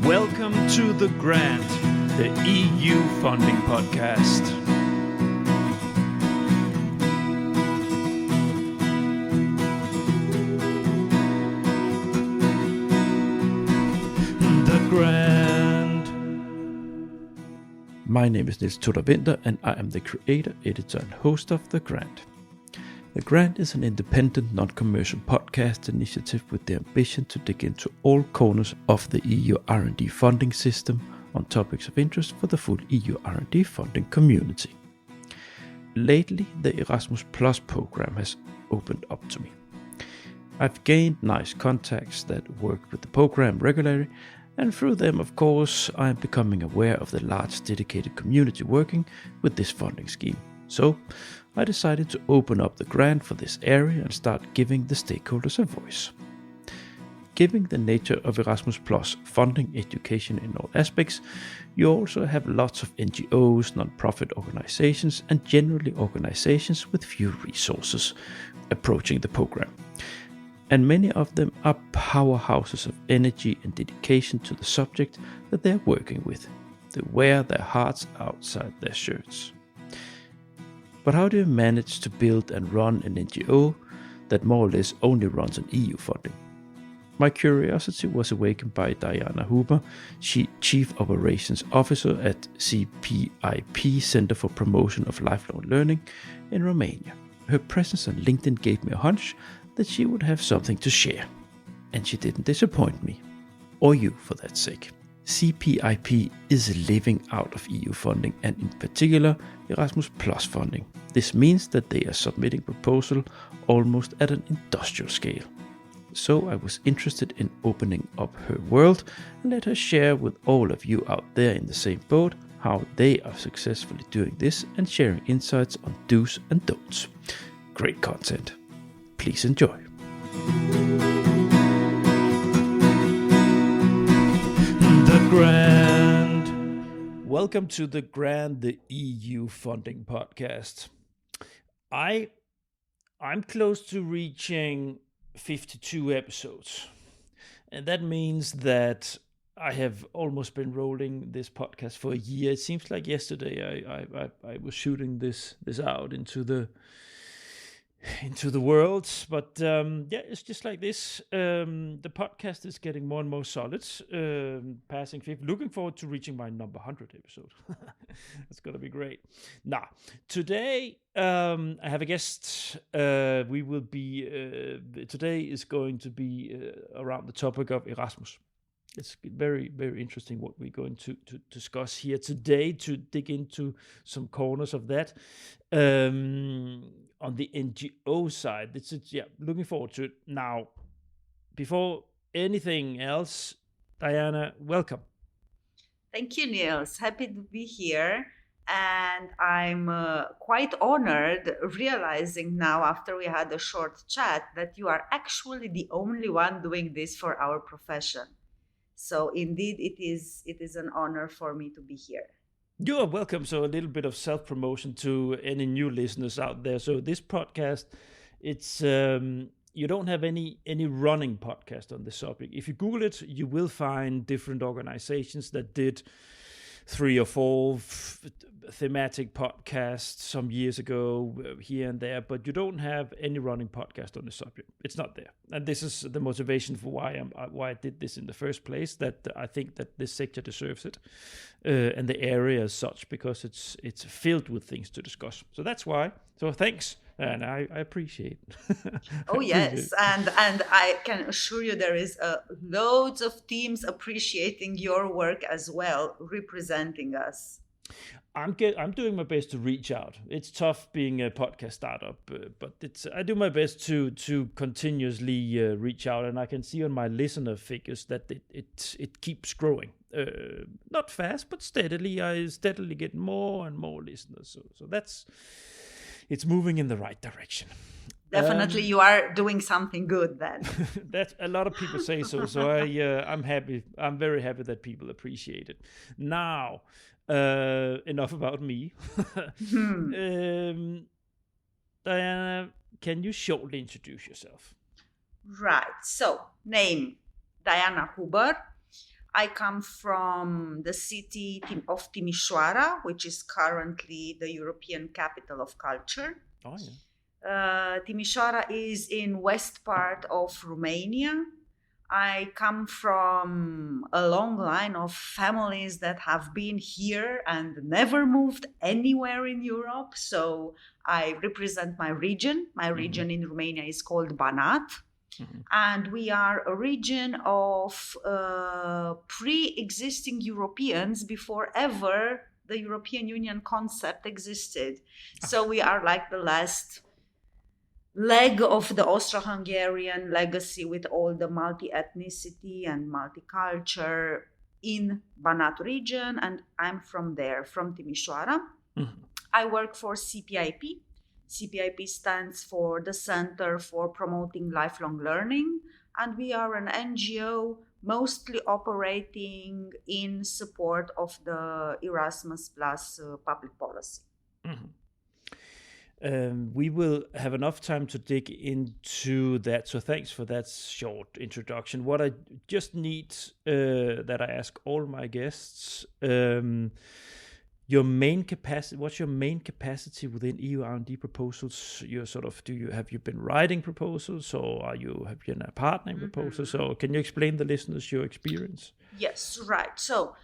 Welcome to The Grant, the EU funding podcast. The Grant. My name is Niels Tudor Winter, and I am the creator, editor, and host of The Grant. The Grant is an independent, non-commercial podcast initiative with the ambition to dig into all corners of the EU R&D funding system on topics of interest for the full EU R&D funding community. Lately, the Erasmus Plus program has opened up to me. I've gained nice contacts that work with the program regularly, and through them, of course, I am becoming aware of the large dedicated community working with this funding scheme. So, I decided to open up the grant for this area and start giving the stakeholders a voice. Given the nature of Erasmus Plus funding education in all aspects, you also have lots of NGOs, non-profit organizations, and generally organizations with few resources approaching the program. And many of them are powerhouses of energy and dedication to the subject that they are working with. They wear their hearts outside their shirts. But how do you manage to build and run an NGO that more or less only runs on EU funding? My curiosity was awakened by Daiana, Chief Operations Officer at CPIP, Center for Promotion of Lifelong Learning in Romania. Her presence on LinkedIn gave me a hunch that she would have something to share. And she didn't disappoint me. Or you, for that sake. CPIP is living out of EU funding and in particular Erasmus Plus funding. This means that they are submitting proposal almost at an industrial scale. So I was interested in opening up her world and let her share with all of you out there in the same boat how they are successfully doing this and sharing insights on do's and don'ts. Great content. Please enjoy. The Grant. Welcome to The Grant, the EU funding podcast. I'm close to reaching 52 episodes. And that means that I have almost been rolling this podcast for a year. It seems like yesterday I was shooting this out into the world, but it's just like this. The podcast is getting more and more solid, passing 50. Looking forward to reaching my number 100 episode. It's gonna be great. Now, today I have a guest. Today is going to be around the topic of Erasmus. It's very, very interesting what we're going to discuss here today, to dig into some corners of that. On the NGO side, looking forward to it. Now, before anything else, Daiana, welcome. Thank you, Niels. Happy to be here. And I'm quite honored realizing now, after we had a short chat, that you are actually the only one doing this for our profession. So indeed, it is an honor for me to be here. You are welcome. So a little bit of self-promotion to any new listeners out there. So this podcast, it's you don't have any running podcast on this subject. If you Google it, you will find different organizations that did 3 or 4 thematic podcasts some years ago here and there, but you don't have any running podcast on the subject. It's not there, and this is the motivation for why I did this in the first place. That I think that this sector deserves it, and the area as such, because it's filled with things to discuss. So that's why. So thanks. And I appreciate it. Oh, yes. And I can assure you there is loads of teams appreciating your work as well, representing us. I'm doing my best to reach out. It's tough being a podcast startup, but I do my best to continuously reach out, and I can see on my listener figures that it keeps growing. Not fast, but steadily. I steadily get more and more listeners. So it's moving in the right direction. Definitely, you are doing something good then. That a lot of people say so. So I'm happy. I'm very happy that people appreciate it. Now, enough about me. Daiana, can you shortly introduce yourself? Right. So, name Daiana Huber. I come from the city of Timișoara, which is currently the European capital of culture. Oh, yeah. Timișoara is in west part of Romania. I come from a long line of families that have been here and never moved anywhere in Europe. So I represent my region. My region in Romania is called Banat. And we are a region of pre-existing Europeans before ever the European Union concept existed. So we are like the last leg of the Austro-Hungarian legacy with all the multi-ethnicity and multiculture in Banat region, and I'm from there, from Timișoara. I work for CPIP. CPIP stands for the Center for Promoting Lifelong Learning, and we are an NGO mostly operating in support of the Erasmus Plus public policy. We will have enough time to dig into that, so thanks for that short introduction. What I just need that I ask all my guests, your main capacity. What's your main capacity within EU R&D proposals? Have you been writing proposals, or have you been a partner in proposals? So can you explain the listeners your experience? Yes, right. So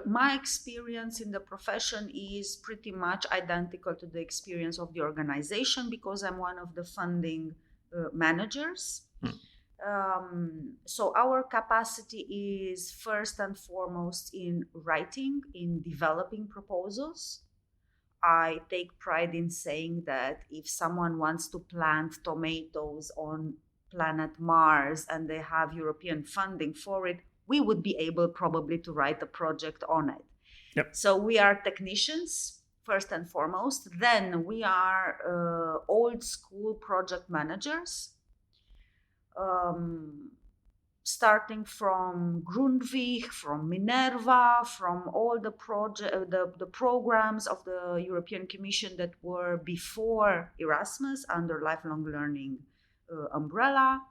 my experience in the profession is pretty much identical to the experience of the organization because I'm one of the funding managers. So our capacity is first and foremost in writing, in developing proposals. I take pride in saying that if someone wants to plant tomatoes on planet Mars and they have European funding for it, we would be able probably to write a project on it. Yep. So we are technicians, first and foremost. Then we are old school project managers. Starting from Grundtvig, from Minerva, from all the programs of the European Commission that were before Erasmus under lifelong learning umbrella.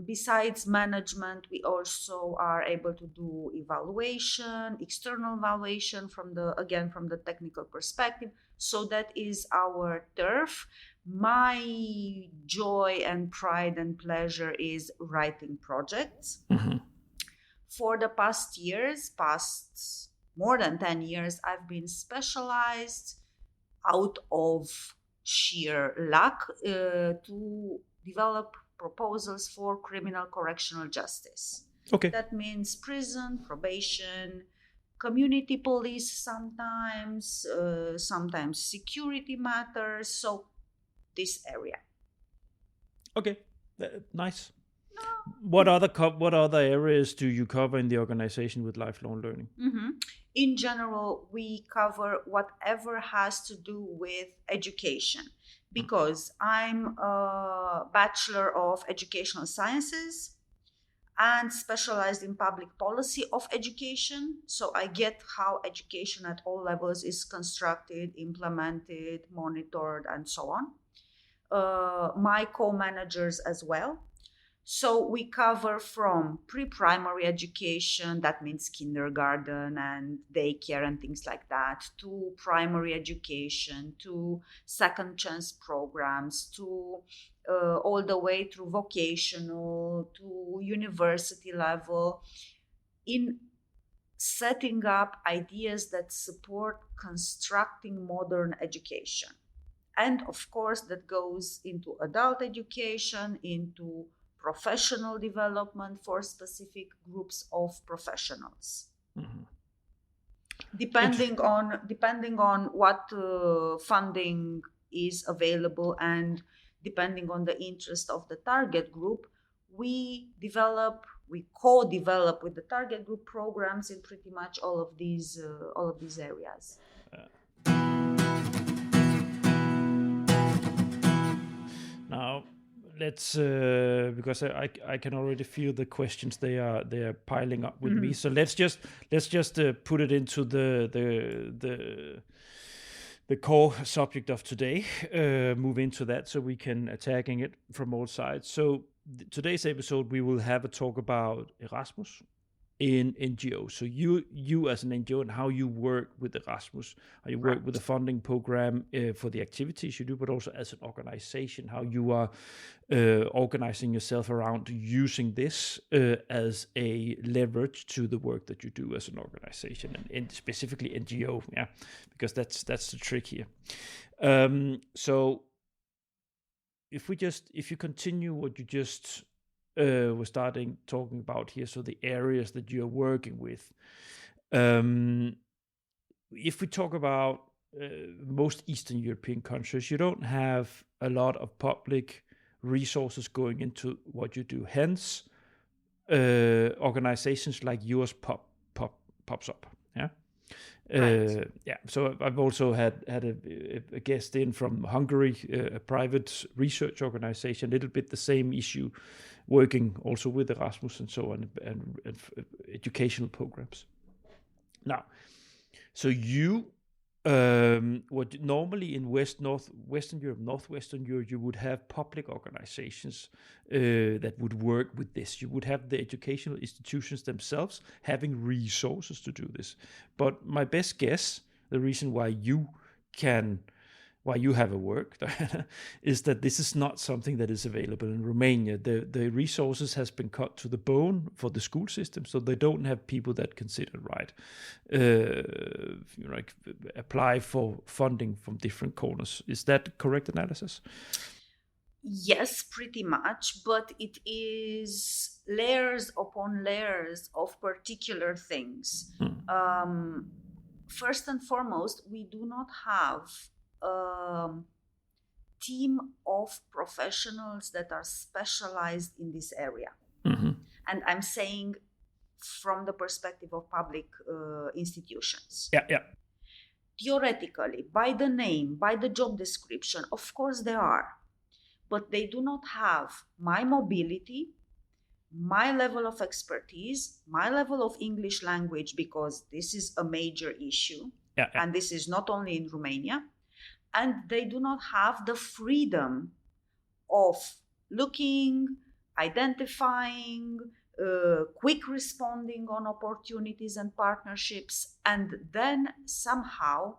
Besides management, we also are able to do evaluation, external evaluation from the technical perspective. So that is our turf. My joy and pride and pleasure is writing projects. For the past more than 10 years, I've been specialized out of sheer luck to develop proposals for criminal correctional justice. Okay. That means prison, probation, community police sometimes security matters. So this area. Okay, nice. What other areas do you cover in the organization with lifelong learning? In general, we cover whatever has to do with education, because I'm a Bachelor of Educational Sciences and specialized in public policy of education. So I get how education at all levels is constructed, implemented, monitored, and so on. My co-managers as well. So we cover from pre-primary education, that means kindergarten and daycare and things like that, to primary education, to second chance programs, to all the way through vocational, to university level, in setting up ideas that support constructing modern education. And of course, that goes into adult education, into professional development for specific groups of professionals. Depending on what funding is available and depending on the interest of the target group, we co-develop with the target group programs in pretty much all of these areas. Now, let's because I can already feel the questions they are piling up with me. So let's just put it into the core subject of today. Move into that so we can attacking it from all sides. So today's episode we will have a talk about Erasmus, in NGOs. So you as an NGO and how you work with Erasmus, how you work with the funding program for the activities you do, but also as an organization, how you are organizing yourself around using this as a leverage to the work that you do as an organization, and specifically NGO, because that's the trick here. So if you continue what you just we're starting talking about here, so the areas that you're working with. If we talk about most Eastern European countries, you don't have a lot of public resources going into what you do. Hence, organizations like yours pops up. Yeah. Right. So I've also had a guest in from Hungary, a private research organization, a little bit the same issue, working also with Erasmus and so on, and educational programs. Now, so you, what normally in Western Europe, Northwestern Europe, you would have public organizations that would work with this. You would have the educational institutions themselves having resources to do this. But my best guess, the reason why you have a work, Daiana, is that this is not something that is available in Romania. The resources has been cut to the bone for the school system, so they don't have people that can sit and write, apply for funding from different corners. Is that correct analysis? Yes, pretty much, but it is layers upon layers of particular things. First and foremost, we do not have team of professionals that are specialized in this area. And I'm saying from the perspective of public institutions. Theoretically, by the name, by the job description, of course there are, but they do not have my mobility, my level of expertise, my level of English language, because this is a major issue. And this is not only in Romania. And they do not have the freedom of looking, identifying, quick responding on opportunities and partnerships. And then somehow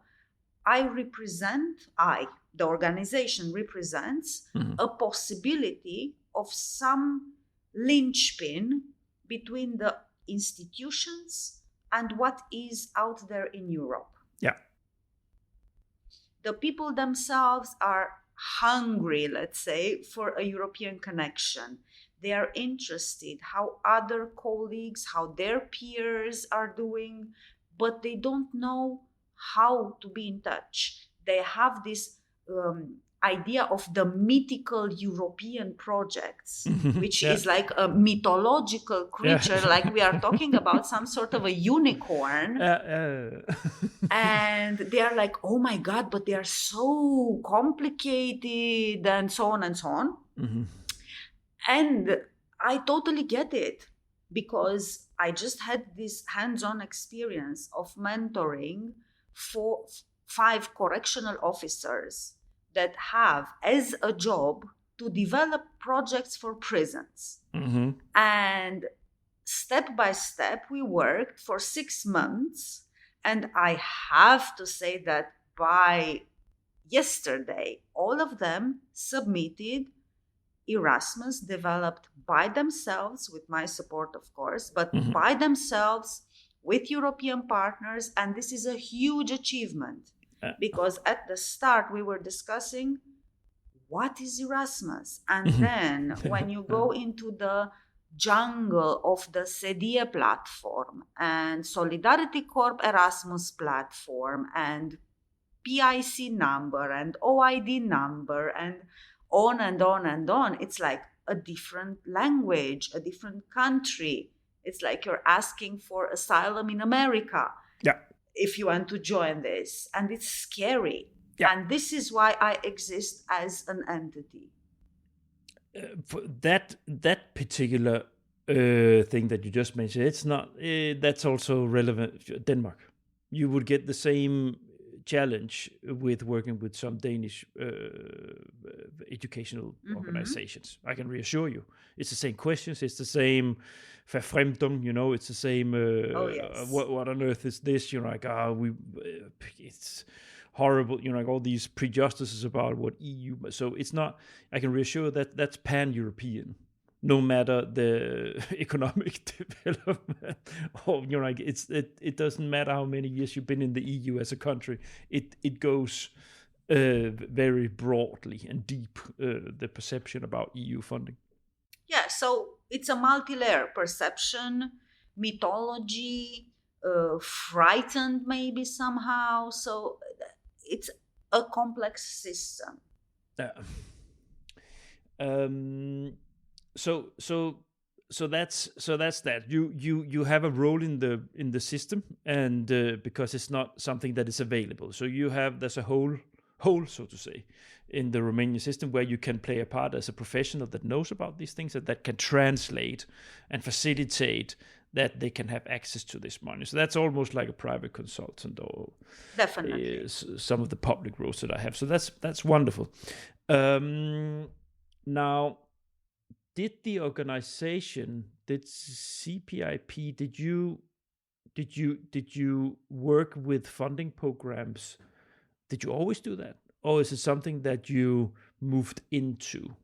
the organization represents a possibility of some linchpin between the institutions and what is out there in Europe. The people themselves are hungry, let's say, for a European connection. They are interested how other colleagues, how their peers are doing, but they don't know how to be in touch. They have this idea of the mythical European projects, which is like a mythological creature, like we are talking about some sort of a unicorn. And they are like, oh my God, but they are so complicated and so on and so on. And I totally get it, because I just had this hands-on experience of mentoring 5 correctional officers that have as a job to develop projects for prisons. And step by step, we worked for 6 months. And I have to say that by yesterday, all of them submitted Erasmus, developed by themselves, with my support, of course, but by themselves, with European partners. And this is a huge achievement. Because at the start we were discussing what is Erasmus, and then when you go into the jungle of the SEDIE platform and Solidarity Corp Erasmus platform and PIC number and OID number and on and on and on, it's like a different language, a different country. It's like you're asking for asylum in America. If you want to join this, and it's scary. And this is why I exist as an entity. For that particular thing that you just mentioned, it's not. That's also relevant for Denmark. You would get the same challenge with working with some Danish educational organizations. I can reassure you, it's the same questions, it's the same verfremdung, it's the same. Yes. What on earth is this? Like, it's horrible. Like all these prejudices about what EU. So it's not. I can reassure that that's pan-European. No matter the economic development, or like it doesn't matter how many years you've been in the EU as a country. It goes very broadly and deep, the perception about EU funding. Yeah, so it's a multi-layer perception, mythology, frightened maybe somehow. So it's a complex system. So that's that. You have a role in the system, and because it's not something that is available, so there's a hole, so to say, in the Romanian system where you can play a part as a professional that knows about these things and that can translate and facilitate that they can have access to this money. So that's almost like a private consultant, or definitely some of the public roles that I have. So that's wonderful. Now, did the organization, did CPIP, did you work with funding programs? Did you always do that, or is it something that you moved into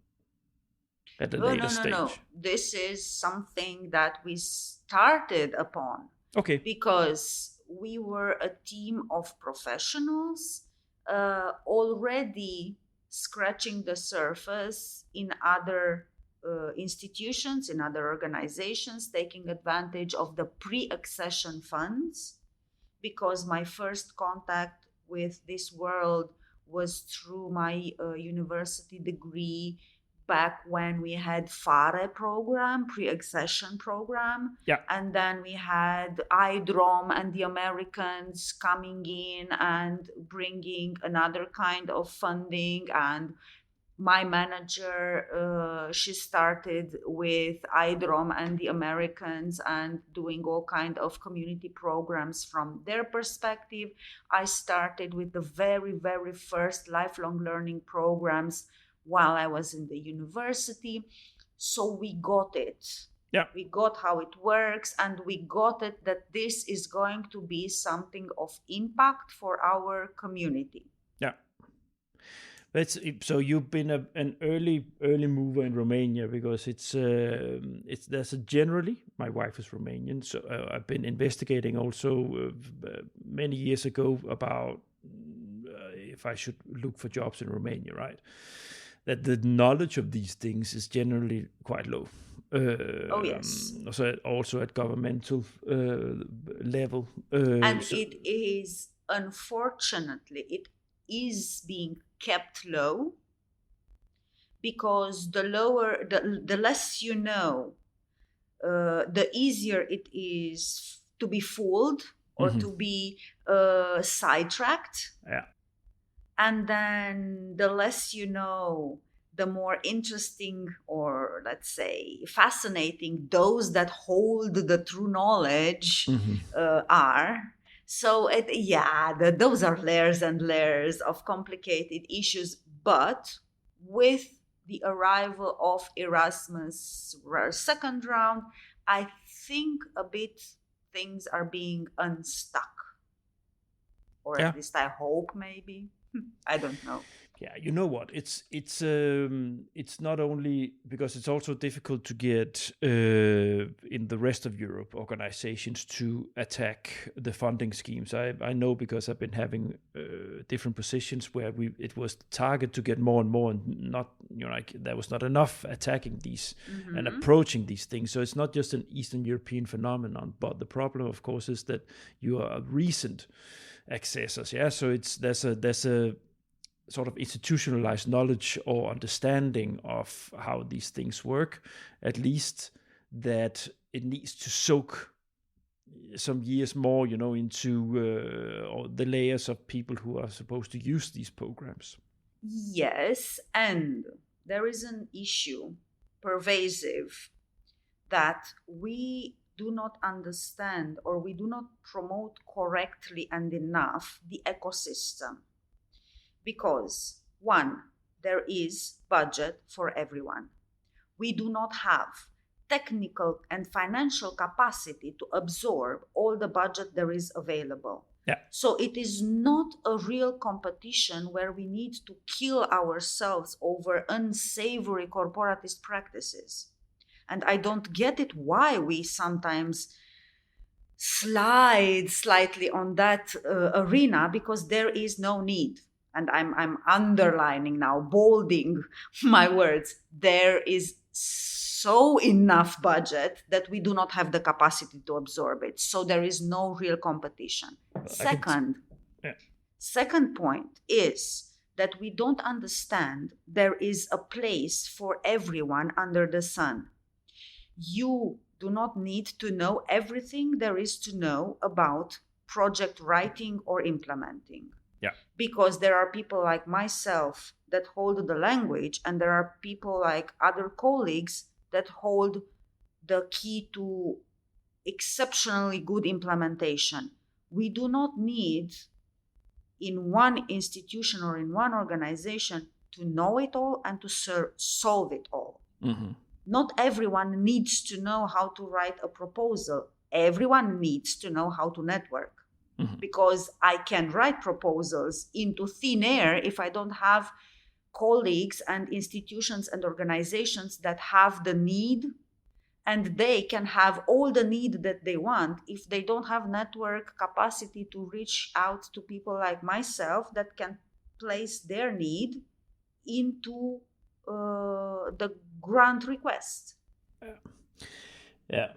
at a later stage? No. This is something that we started upon. Okay. Because we were a team of professionals already scratching the surface in other institutions, in other organizations, taking advantage of the pre-accession funds, because my first contact with this world was through my university degree back when we had FARE program, pre-accession program. Yeah. And then we had IDROM and the Americans coming in and bringing another kind of funding. And my manager, she started with IDROM and the Americans and doing all kind of community programs from their perspective. I started with the very, very first lifelong learning programs while I was in the university. So we got it. Yeah. We got how it works, and we got it that this is going to be something of impact for our community. Yeah. So you've been an early mover in Romania, because there's a generally, my wife is Romanian, so I've been investigating also many years ago about if I should look for jobs in Romania, right? That the knowledge of these things is generally quite low. Yes. So also at governmental level. And it is, unfortunately, it is being kept low, because the less you know, the easier it is to be fooled or to be sidetracked. Yeah. And then the less you know, the more interesting, or let's say fascinating, those that hold the true knowledge are. So those are layers and layers of complicated issues. But with the arrival of Erasmus second round, I think a bit things are being unstuck. Or at least I hope, maybe. I don't know. Yeah, you know what? It's not only because it's also difficult to get in the rest of Europe organizations to attack the funding schemes. I know, because I've been having different positions where it was the target to get more and more, and not like there was not enough attacking these and approaching these things. So it's not just an Eastern European phenomenon, but the problem, of course, is that you are recent accessors. Yeah, so there's a sort of institutionalized knowledge or understanding of how these things work, at least, that it needs to soak some years more, into the layers of people who are supposed to use these programs. Yes, and there is an issue, pervasive, that we do not understand or we do not promote correctly and enough the ecosystem. Because, one, there is budget for everyone. We do not have technical and financial capacity to absorb all the budget there is available. Yeah. So it is not a real competition where we need to kill ourselves over unsavory corporatist practices. And I don't get it why we sometimes slide slightly on that arena, because there is no need. And I'm underlining now, bolding my words. There is so enough budget that we do not have the capacity to absorb it. So there is no real competition. Second point is that we don't understand there is a place for everyone under the sun. You do not need to know everything there is to know about project writing or implementing. Yeah. Because there are people like myself that hold the language, and there are people like other colleagues that hold the key to exceptionally good implementation. We do not need in one institution or in one organization to know it all and to solve it all. Mm-hmm. Not everyone needs to know how to write a proposal. Everyone needs to know how to network. Mm-hmm. Because I can write proposals into thin air if I don't have colleagues and institutions and organizations that have the need, and they can have all the need that they want if they don't have network capacity to reach out to people like myself that can place their need into the grant request. Yeah.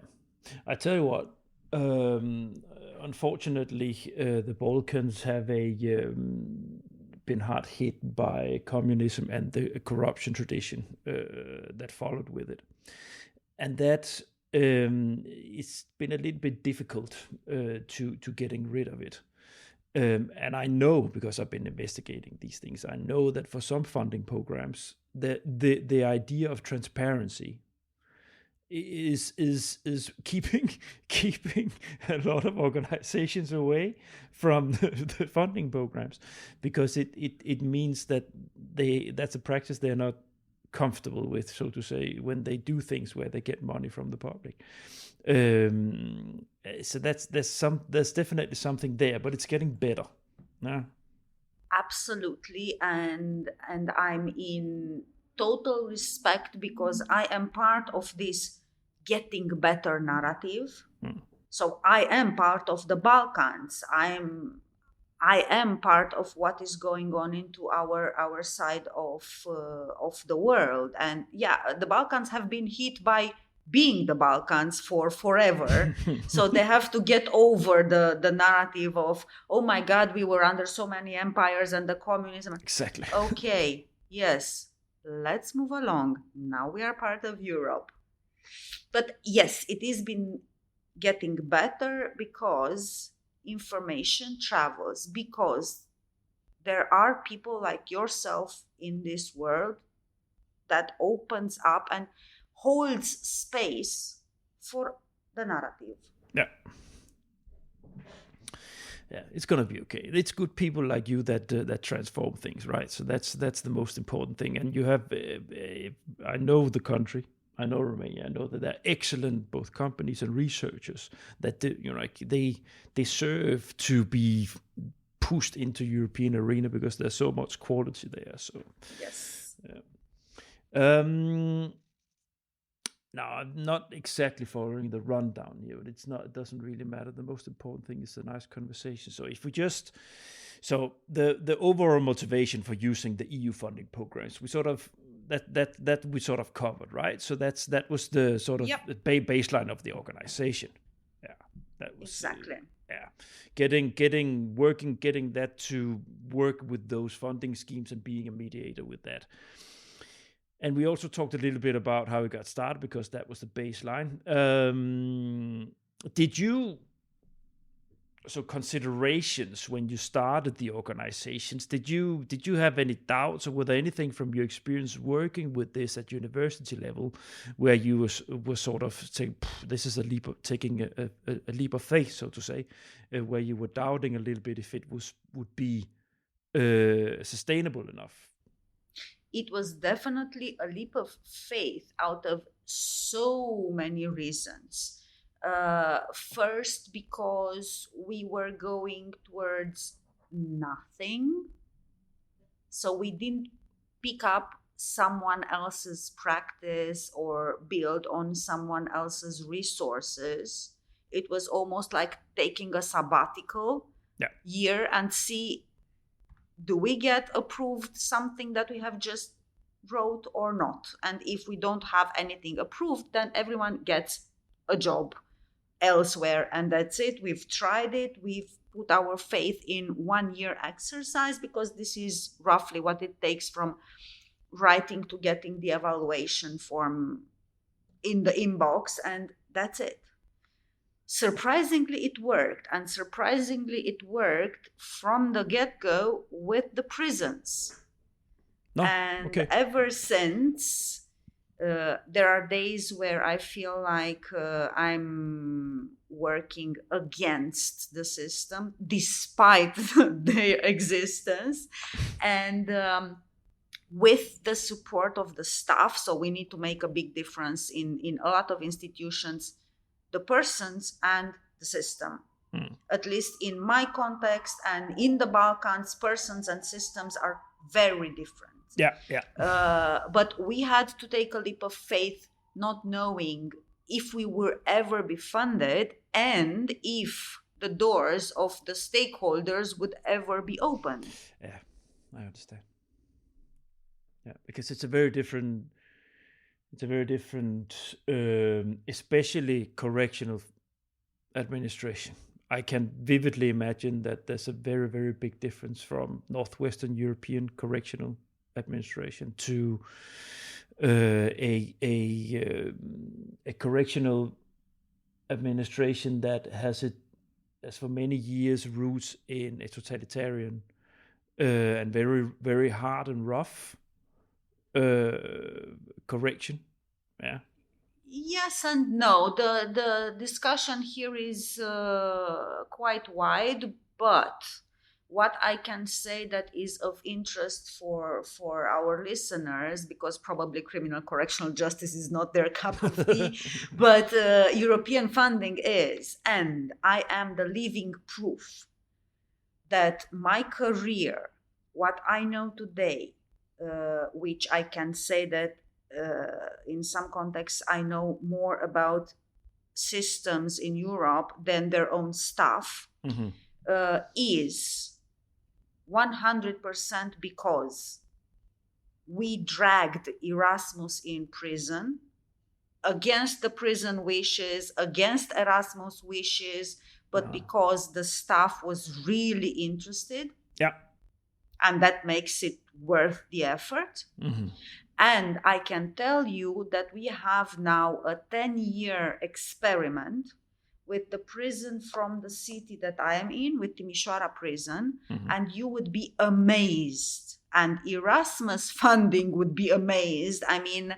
I tell you what, unfortunately, the Balkans have been hard hit by communism and the corruption tradition that followed with it. And that it's been a little bit difficult to getting rid of it. And I know, because I've been investigating these things, I know that for some funding programs, the idea of transparency is keeping a lot of organizations away from the funding programs, because it means that that's a practice they're not comfortable with, so to say, when they do things where they get money from the public. So there's definitely something there, but it's getting better. Yeah. Absolutely, and I'm in total respect, because I am part of this getting better narrative. So I am part of the Balkans. I am part of what is going on into our side of the world. And yeah, the Balkans have been hit by being the Balkans for forever. So they have to get over the narrative of, oh my God, we were under so many empires and the communism. Exactly. Okay, yes, let's move along. Now we are part of Europe. But yes, it has been getting better because information travels, because there are people like yourself in this world that opens up and holds space for the narrative. Yeah, it's gonna be okay. It's good people like you that transform things, right? So that's the most important thing. And you have, I know the country, I know Romania, I know that they're excellent both companies and researchers that they deserve to be pushed into European arena because there's so much quality there. So yes. Yeah. Now, I'm not exactly following the rundown here, but it doesn't really matter. The most important thing is a nice conversation. So if we the overall motivation for using the EU funding programs, we sort of that we sort of covered, right? So that was the sort of the baseline of the organization. Yeah, that was exactly. Getting that to work with those funding schemes and being a mediator with that. And we also talked a little bit about how it got started, because that was the baseline. Did you so considerations when you started the organizations? Did you have any doubts, or were there anything from your experience working with this at university level where you were sort of saying, this is taking a leap of faith, so to say, where you were doubting a little bit if it would be sustainable enough? It was definitely a leap of faith out of so many reasons. First, because we were going towards nothing. So we didn't pick up someone else's practice or build on someone else's resources. It was almost like taking a sabbatical year and see, do we get approved something that we have just wrote or not? And if we don't have anything approved, then everyone gets a job elsewhere, and that's it. We've tried it. We've put our faith in 1 year exercise, because this is roughly what it takes from writing to getting the evaluation form in the inbox, and that's it. Surprisingly, it worked, and surprisingly, it worked from the get-go with the prisons. Ever since, there are days where I feel like I'm working against the system, despite their existence, and with the support of the staff. So we need to make a big difference in a lot of institutions, the persons and the system. At least in my context and in the Balkans, persons and systems are very different. But we had to take a leap of faith, not knowing if we will ever be funded and if the doors of the stakeholders would ever be open. Yeah, I understand. Yeah, because it's a very different, especially correctional administration. I can vividly imagine that there's a very, very big difference from Northwestern European correctional administration to a correctional administration that has for many years roots in a totalitarian and very, very hard and rough correction. Yeah. Yes and no. The discussion here is quite wide, but what I can say that is of interest for our listeners, because probably criminal correctional justice is not their cup of tea, but European funding is, and I am the living proof that my career, what I know today, which I can say that in some contexts I know more about systems in Europe than their own staff, is 100% because we dragged Erasmus in prison, against the prison wishes, against Erasmus wishes, but because the staff was really interested. Yeah. And that makes it worth the effort. And I can tell you that we have now a 10-year experiment with the prison from the city that I am in, with Timișoara prison, and you would be amazed. And Erasmus funding would be amazed. I mean,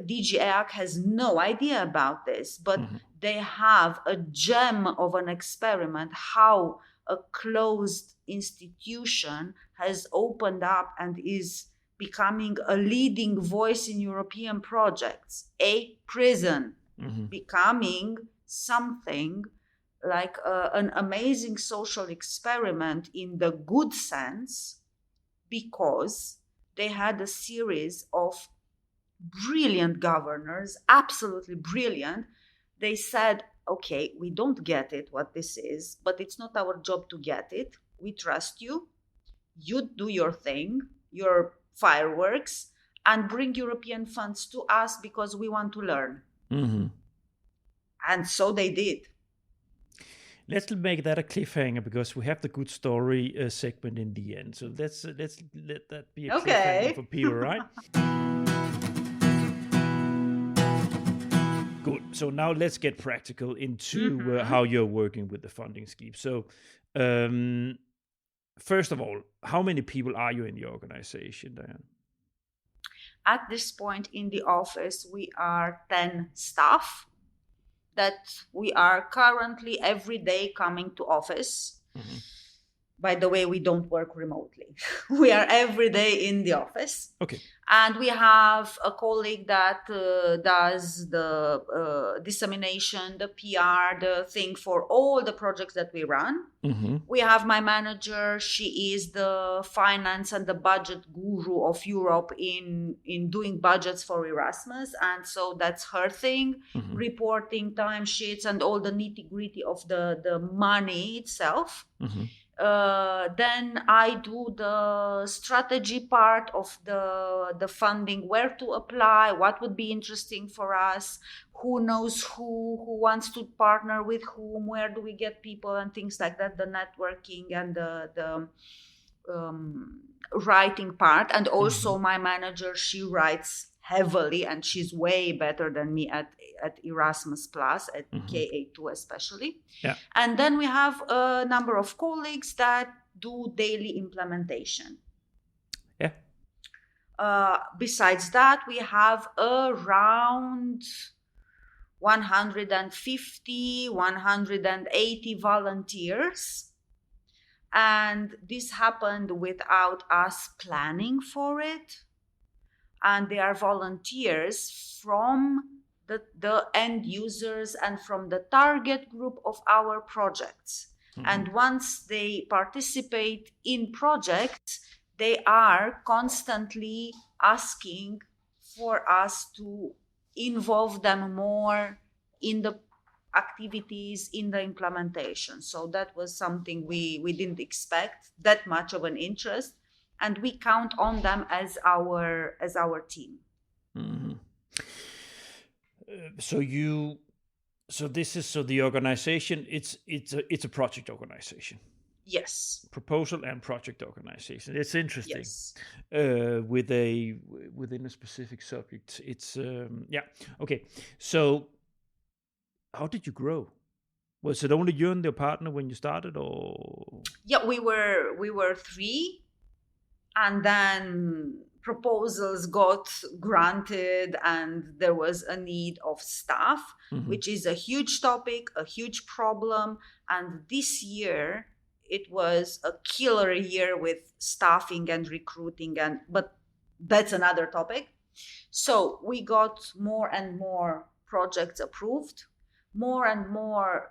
DG EAC has no idea about this, but they have a gem of an experiment, how a closed institution has opened up and is becoming a leading voice in European projects. A prison becoming something like an amazing social experiment in the good sense, because they had a series of brilliant governors, absolutely brilliant. They said, okay, we don't get it what this is, but it's not our job to get it. We trust you. You do your thing, your fireworks, and bring European funds to us because we want to learn. And so they did. Let's make that a cliffhanger, because we have the good story segment in the end. So let's let that be a cliffhanger for people, right? Good. So now let's get practical into how you're working with the funding scheme. So first of all, how many people are you in the organization, Diane? At this point in the office, we are 10 staff that we are currently every day coming to office. By the way, we don't work remotely. We are every day in the office. Okay. And we have a colleague that does the dissemination, the PR, the thing for all the projects that we run. We have my manager. She is the finance and the budget guru of Europe in doing budgets for Erasmus. And so that's her thing, reporting timesheets and all the nitty-gritty of the money itself. Then I do the strategy part of the funding, where to apply, what would be interesting for us, who knows who wants to partner with whom, where do we get people and things like that, the networking and the writing part. And also my manager, she writes heavily and she's way better than me at Erasmus Plus, at KA2 especially. Yeah. And then we have a number of colleagues that do daily implementation. Yeah. Besides that, we have around 150, 180 volunteers. And this happened without us planning for it. And they are volunteers from the end users and from the target group of our projects. And once they participate in projects, they are constantly asking for us to involve them more in the activities, in the implementation. So that was something we didn't expect that much of an interest, and we count on them as our team. So the organization, it's a project organization. Yes. Proposal and project organization. It's interesting. Yes. Within a specific subject. It's okay. So how did you grow? Was it only you and your partner when you started, or? Yeah, we were three, and then proposals got granted and there was a need of staff, which is a huge topic, a huge problem. And this year it was a killer year with staffing and recruiting, but that's another topic. So we got more and more projects approved, more and more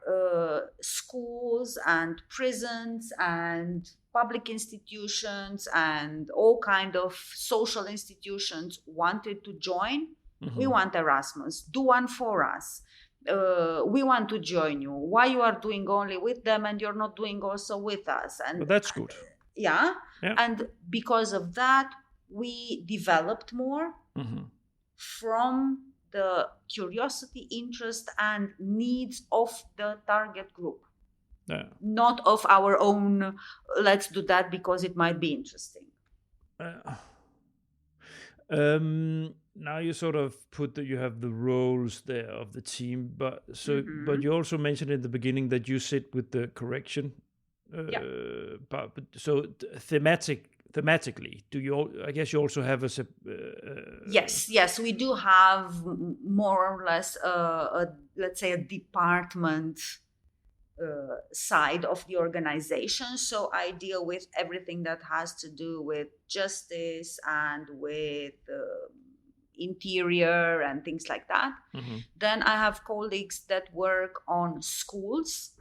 schools and prisons and public institutions and all kind of social institutions wanted to join. We want Erasmus. Do one for us. We want to join you. Why you are doing only with them and you're not doing also with us? And well, that's good. Yeah. And because of that, we developed more from the curiosity, interest, and needs of the target group. Not of our own, let's do that because it might be interesting. Now you sort of put that you have the roles there of the team, but you also mentioned in the beginning that you sit with the correction. But so thematically, I guess you also have a yes, we do have more or less let's say a department side of the organization. So I deal with everything that has to do with justice and with interior and things like that. Then I have colleagues that work on schools.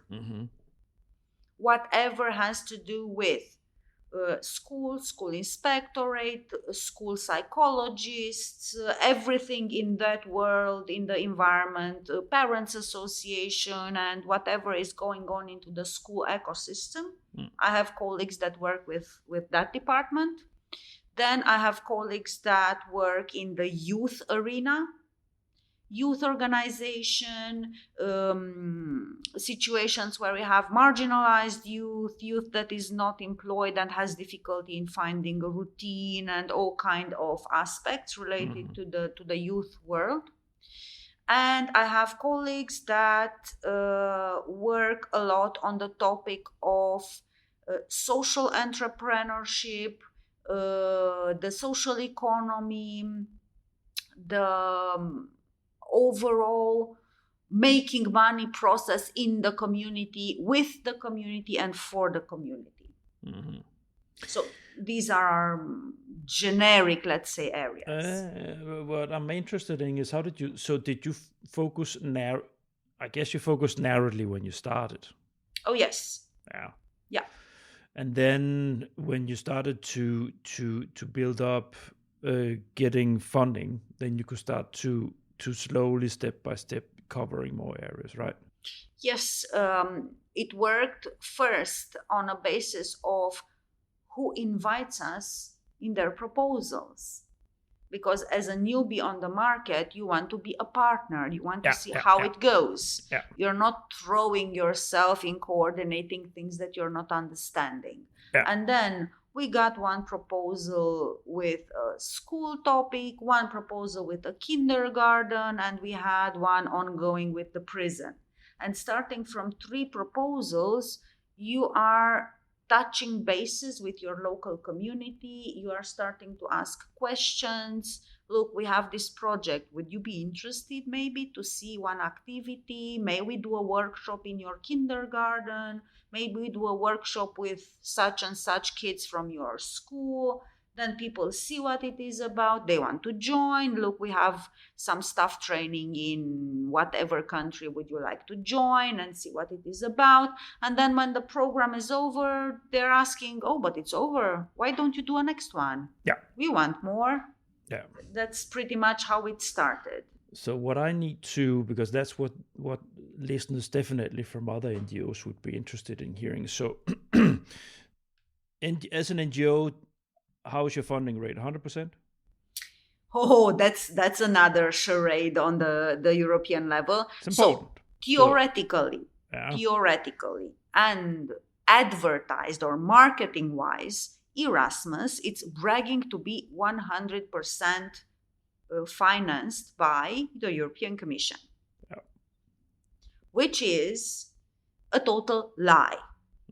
Whatever has to do with school inspectorate, school psychologists, everything in that world, in the environment, parents association, and whatever is going on into the school ecosystem. I have colleagues that work with that department. Then I have colleagues that work in the youth arena, youth organization, situations where we have marginalized youth that is not employed and has difficulty in finding a routine and all kind of aspects related to the youth world. And I have colleagues that work a lot on the topic of social entrepreneurship, the social economy, the overall making money process in the community, with the community, and for the community. Mm-hmm. So these are our generic, let's say, areas. What I'm interested in is did you focus I guess you focused narrowly when you started. Oh, yes. Yeah. Yeah. And then when you started to build up getting funding, then you could start to slowly, step by step, covering more areas, right? Yes, it worked first on a basis of who invites us in their proposals. Because as a newbie on the market, you want to be a partner. You want to see how it goes. Yeah. You're not throwing yourself in coordinating things that you're not understanding. Yeah. And then we got one proposal with a school topic, one proposal with a kindergarten, and we had one ongoing with the prison. And starting from 3 proposals, you are touching bases with your local community. You are starting to ask questions. Look, we have this project. Would you be interested maybe to see one activity? May we do a workshop in your kindergarten? Maybe we do a workshop with such and such kids from your school. Then people see what it is about. They want to join. Look, we have some staff training in whatever country would you like to join, and see what it is about. And then when the program is over, they're asking, oh, but it's over. Why don't you do a next one? Yeah. We want more. Yeah. That's pretty much how it started. So what I need to, because that's what listeners definitely from other NGOs would be interested in hearing. So as an NGO, how is your funding rate? 100%? Oh, that's another charade on the European level. It's important. So theoretically, and advertised or marketing wise, Erasmus, it's bragging to be 100% financed by the European Commission, which is a total lie.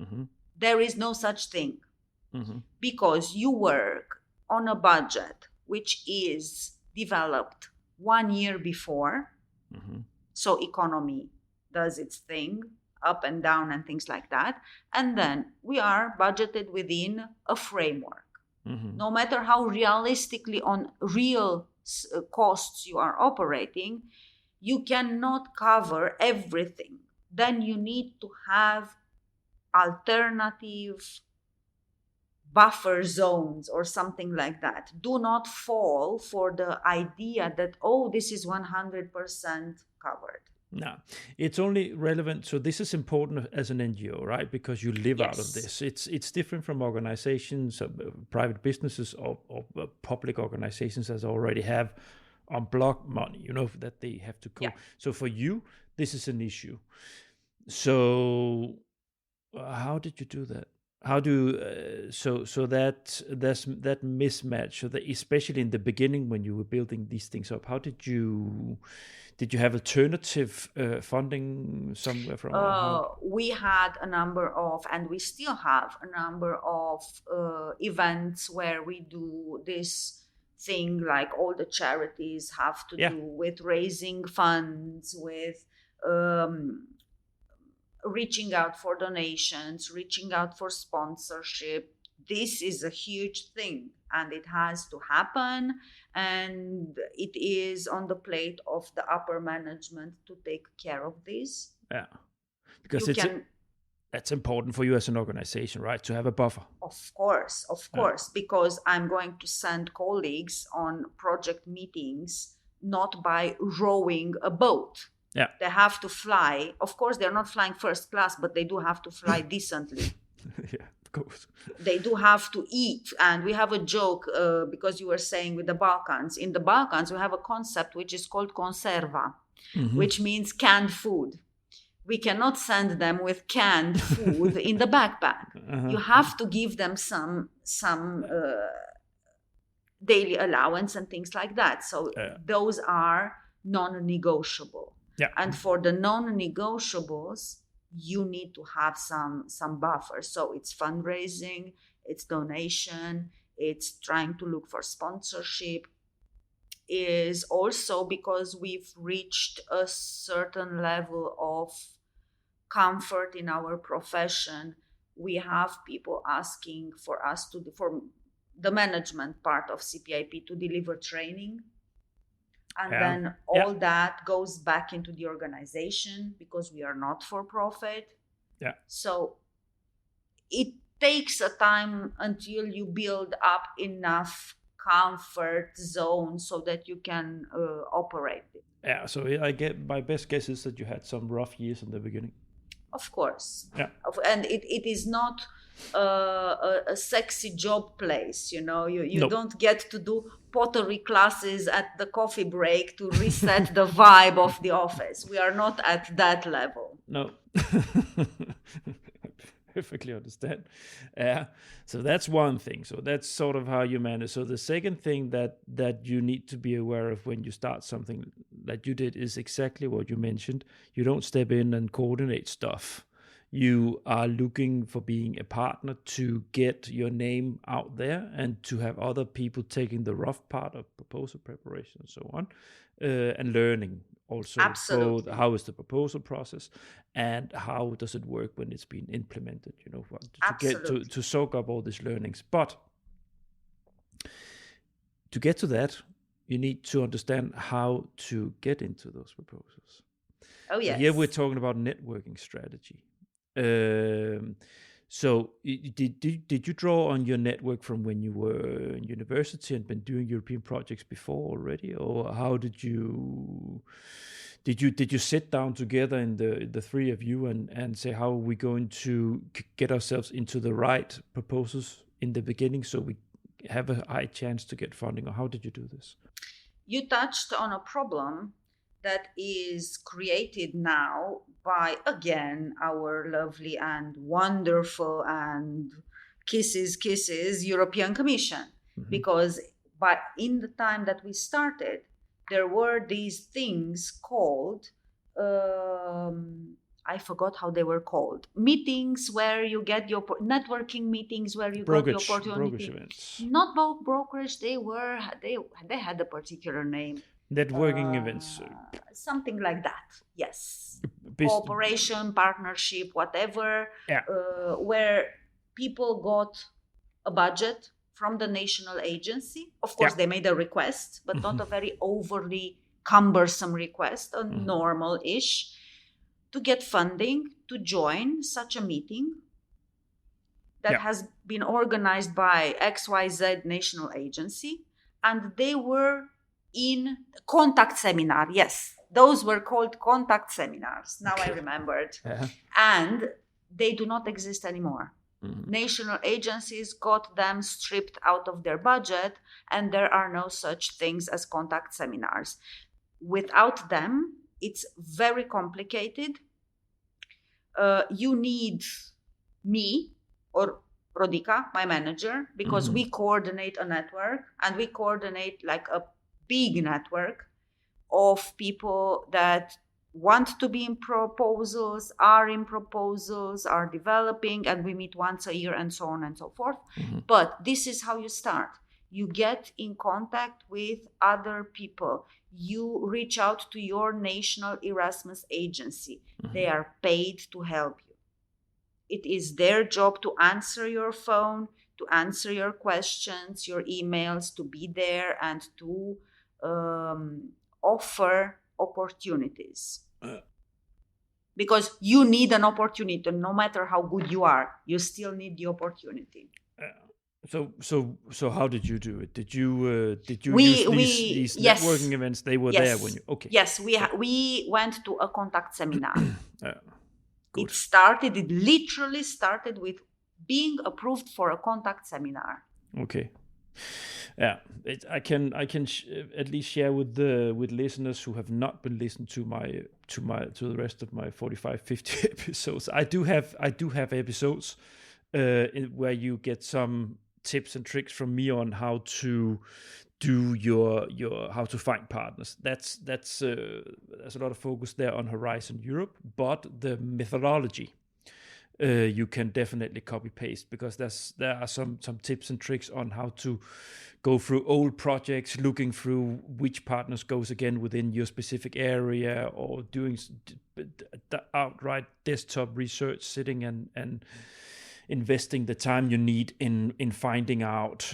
Mm-hmm. There is no such thing, mm-hmm. because you work on a budget which is developed 1 year before. Mm-hmm. So economy does its thing, up and down and things like that. And then we are budgeted within a framework. Mm-hmm. No matter how realistically on real costs you are operating, you cannot cover everything. Then you need to have alternative buffer zones or something like that. Do not fall for the idea that, oh, this is 100% covered. No, it's only relevant. So this is important as an NGO, right? Because you live out of this. It's different from organizations, private businesses, or public organizations that already have on block money, that they have to cope. Yeah. So for you, this is an issue. So how did you do that? How do so that there's that mismatch, so that especially in the beginning when you were building these things up, how did you have alternative funding somewhere from? We had a number of, and we still have a number of events where we do this thing, like all the charities have to do with raising funds, with reaching out for donations, reaching out for sponsorship. This is a huge thing, and it has to happen, and it is on the plate of the upper management to take care of this. Yeah, because that's important for you as an organization, right? To have a buffer. Of course, because I'm going to send colleagues on project meetings not by rowing a boat. Yeah. They have to fly. Of course, they're not flying first class, but they do have to fly decently. Yeah, of course. They do have to eat. And we have a joke, because you were saying with the Balkans. In the Balkans, we have a concept which is called conserva, mm-hmm. which means canned food. We cannot send them with canned food in the backpack. Uh-huh. You have to give them some daily allowance and things like that. So those are non-negotiable. Yeah. And for the non-negotiables, you need to have some buffer. So it's fundraising, it's donation, it's trying to look for sponsorship, is also because we've reached a certain level of comfort in our profession. We have people asking for us to, for the management part of CPIP, to deliver training. And then all that goes back into the organization because we are not for profit. Yeah. So it takes a time until you build up enough comfort zone so that you can operate it. Yeah, so I get, my best guess is that you had some rough years in the beginning. Of course. Yeah. And it is not a sexy job place, you know. You don't get to do pottery classes at the coffee break to reset the vibe of the office. We are not at that level. No. Perfectly understand. Yeah. So that's one thing. So that's sort of how you manage. So the second thing that you need to be aware of when you start something that you did is exactly what you mentioned. You don't step in and coordinate stuff. You are looking for being a partner to get your name out there and to have other people taking the rough part of proposal preparation and so on, and learning also. Absolutely. Both how is the proposal process and how does it work when it's been implemented, you know, to get to soak up all these learnings. But to get to that, you need to understand how to get into those proposals. Oh, yes. Here we're talking about networking strategy. So did you draw on your network from when you were in university and been doing European projects before already, or how did you sit down together in the three of you and say, how are we going to get ourselves into the right proposals in the beginning so we have a high chance to get funding, or how did you do this? You touched on a problem that is created now by, again, our lovely and wonderful and kisses European Commission. Mm-hmm. Because in the time that we started, there were these things called, I forgot how they were called, meetings where you get your networking meetings where you got the opportunity. Brokerage events. Not brokerage, they had a particular name. Networking events. Something like that, yes. Cooperation, partnership, whatever, where people got a budget from the national agency. Of course, they made a request, but not a very overly cumbersome request, a normal-ish, to get funding to join such a meeting that has been organized by XYZ national agency. And they were in contact seminar. Yes, those were called contact seminars. Now I remembered. And they do not exist anymore. Mm-hmm. National agencies got them stripped out of their budget, and there are no such things as contact seminars. Without them, it's very complicated. You need me or Rodica, my manager, because we coordinate a network, and we coordinate like a big network of people that want to be in proposals, are in proposals, are developing, and we meet once a year and so on and so forth. Mm-hmm. But this is how you start. You get in contact with other people. You reach out to your national Erasmus agency. Mm-hmm. They are paid to help you. It is their job to answer your phone, to answer your questions, your emails, to be there and to offer opportunities. Because you need an opportunity. No matter how good you are, you still need the opportunity. So how did you do it? Did you use these networking events? They were there when you Yes, we went to a contact seminar. It literally started with being approved for a contact seminar. Okay. Yeah, I can at least share with listeners who have not been listening to the rest of my 45-50 episodes. I do have episodes where you get some tips and tricks from me on how to do your how to find partners. That's there's a lot of focus there on Horizon Europe, but the methodology you can definitely copy paste, because there are some tips and tricks on how to go through old projects, looking through which partners goes again within your specific area, or doing outright desktop research, sitting and investing the time you need in finding out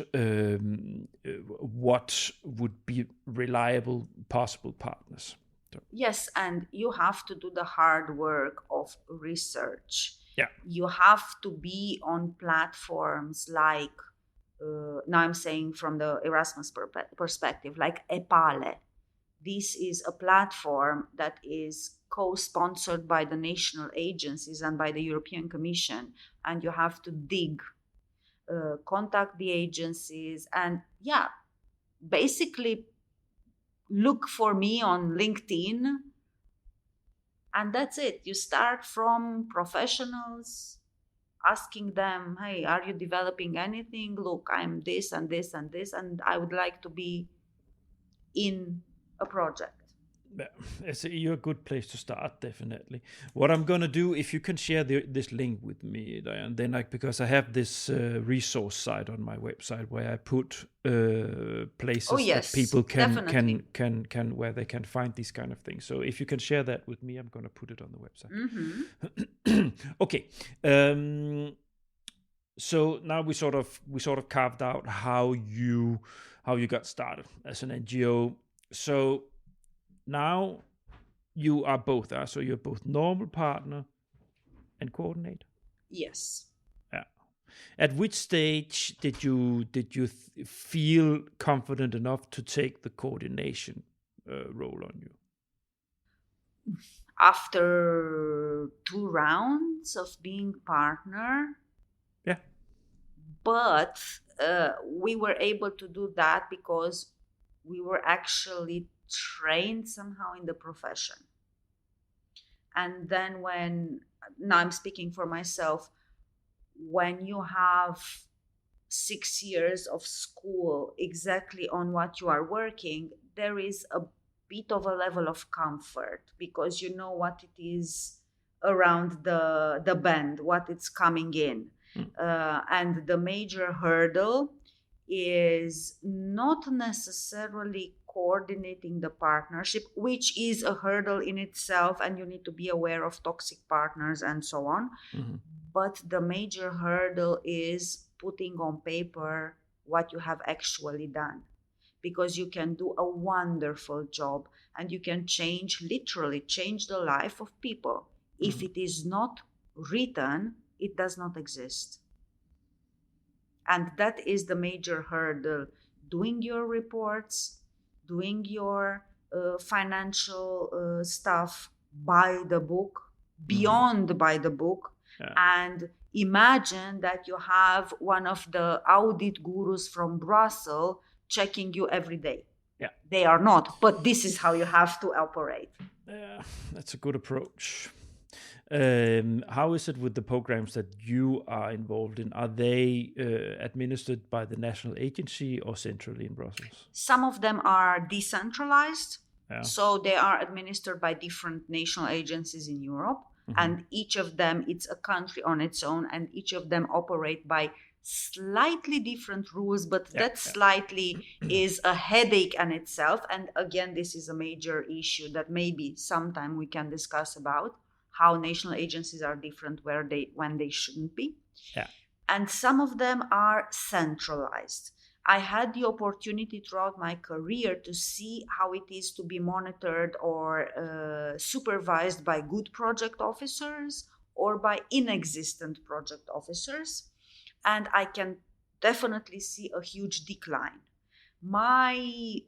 what would be reliable possible partners. Yes, and you have to do the hard work of research. Yeah. You have to be on platforms like, now I'm saying from the Erasmus perspective, like EPALE. This is a platform that is co-sponsored by the national agencies and by the European Commission, and you have to dig, contact the agencies, and basically look for me on LinkedIn, and that's it. You start from professionals, asking them, hey, are you developing anything? Look, I'm this and this and this, and I would like to be in a project. You're a good place to start, definitely. What I'm gonna do, if you can share this link with me, Diane, then because I have this resource site on my website where I put places that people can where they can find these kind of things. So if you can share that with me, I'm gonna put it on the website. Mm-hmm. Okay. So now we sort of carved out how you got started as an NGO. So now you are both, so you're both normal partner and coordinator. Yes. Yeah. At which stage did you feel confident enough to take the coordination role on you? After 2 rounds of being partner. Yeah. But we were able to do that because we were actually trained somehow in the profession. And then now I'm speaking for myself, when you have 6 years of school exactly on what you are working, there is a bit of a level of comfort, because you know what it is around the bend, what it's coming in. And the major hurdle is not necessarily coordinating the partnership, which is a hurdle in itself, and you need to be aware of toxic partners and so on. Mm-hmm. But the major hurdle is putting on paper what you have actually done, because you can do a wonderful job and you can literally change the life of people. Mm-hmm. If it is not written, it does not exist. And that is the major hurdle. Doing your reports, doing your financial stuff by the book, beyond by the book. Yeah. And imagine that you have one of the audit gurus from Brussels checking you every day. Yeah. They are not, but this is how you have to operate. Yeah, that's a good approach. How is it with the programs that you are involved in? Are they administered by the national agency or centrally in Brussels? Some of them are decentralized. Yeah. So they are administered by different national agencies in Europe. Mm-hmm. And each of them, it's a country on its own, and each of them operate by slightly different rules, but that slightly is a headache in itself. And again, this is a major issue that maybe sometime we can discuss about, how national agencies are different when they shouldn't be. Yeah. And some of them are centralized. I had the opportunity throughout my career to see how it is to be monitored or supervised by good project officers or by inexistent project officers. And I can definitely see a huge decline. My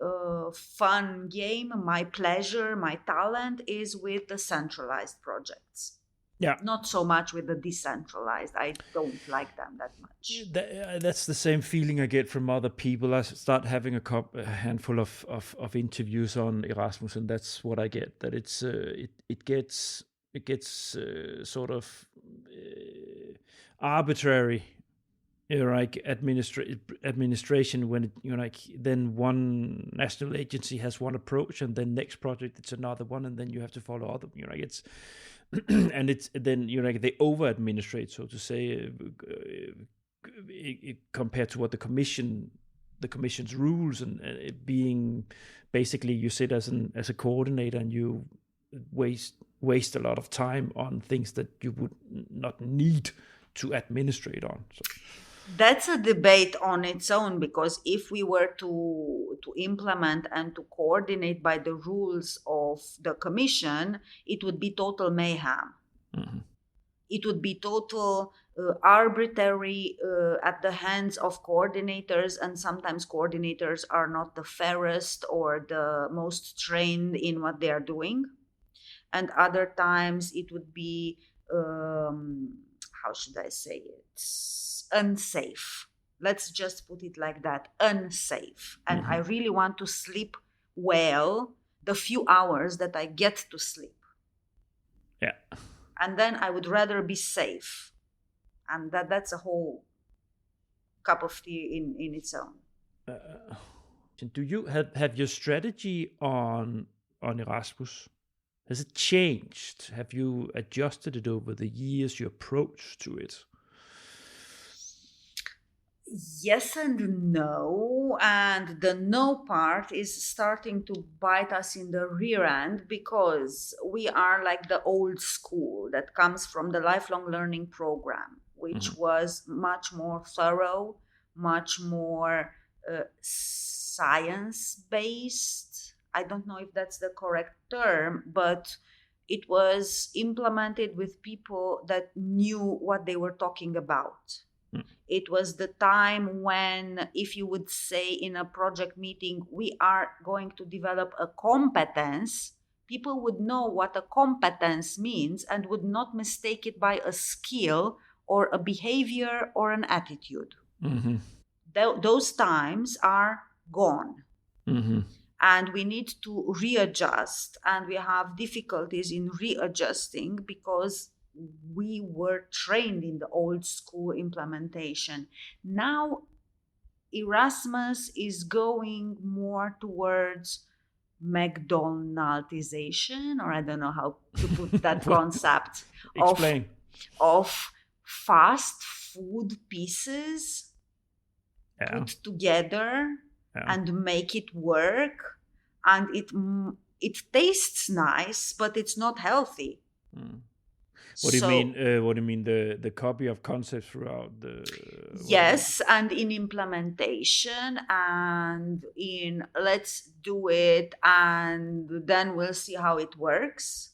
fun game, my pleasure, my talent is with the centralized projects. Yeah. Not so much with the decentralized. I don't like them that much. That's the same feeling I get from other people. I start having a handful of interviews on Erasmus, and that's what I get. That it's it gets sort of arbitrary like administration when like then one national agency has one approach and then next project it's another one and then you have to follow other like it's and it's then like they over administrate, so to say, compared to what the commission's rules, and it being basically you sit as a coordinator and you waste a lot of time on things that you would not need to administrate on. So that's a debate on its own, because if we were to implement and to coordinate by the rules of the commission, it would be total mayhem. Mm-hmm. It would be total arbitrary at the hands of coordinators, and sometimes coordinators are not the fairest or the most trained in what they are doing, and other times it would be how should I say it, unsafe. Let's just put it like that, unsafe. And I really want to sleep well the few hours that I get to sleep. Yeah. And then I would rather be safe. And that's a whole cup of tea in its own. Do you have your strategy on Erasmus? Has it changed? Have you adjusted it over the years, your approach to it? Yes and no. And the no part is starting to bite us in the rear end, because we are like the old school that comes from the lifelong learning program, which was much more thorough, much more science-based. I don't know if that's the correct term, but it was implemented with people that knew what they were talking about. It was the time when, if you would say in a project meeting, we are going to develop a competence, people would know what a competence means and would not mistake it by a skill or a behavior or an attitude. Mm-hmm. Those times are gone. Mm-hmm. And we need to readjust, and we have difficulties in readjusting because we were trained in the old school implementation. Now, Erasmus is going more towards McDonaldization, or I don't know how to put that concept. Explain. Of fast food pieces put together and make it work, and it tastes nice, but it's not healthy. What do you mean? What do you mean? The copy of concepts throughout the? Yes, and in implementation, and in let's do it, and then we'll see how it works,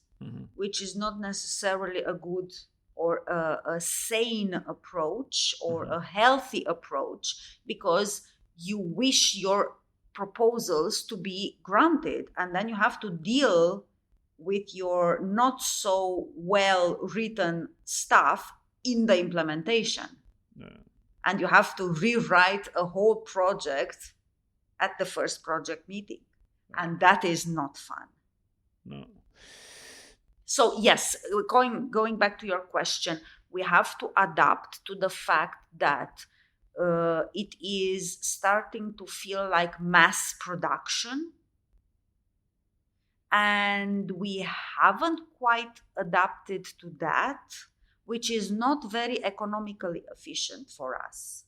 which is not necessarily a good or a sane approach or a healthy approach, because you wish your proposals to be granted, and then you have to deal with your not so well written stuff in the implementation. And you have to rewrite a whole project at the first project meeting. And that is not fun. No. So yes, going back to your question, we have to adapt to the fact that it is starting to feel like mass production. And we haven't quite adapted to that, which is not very economically efficient for us.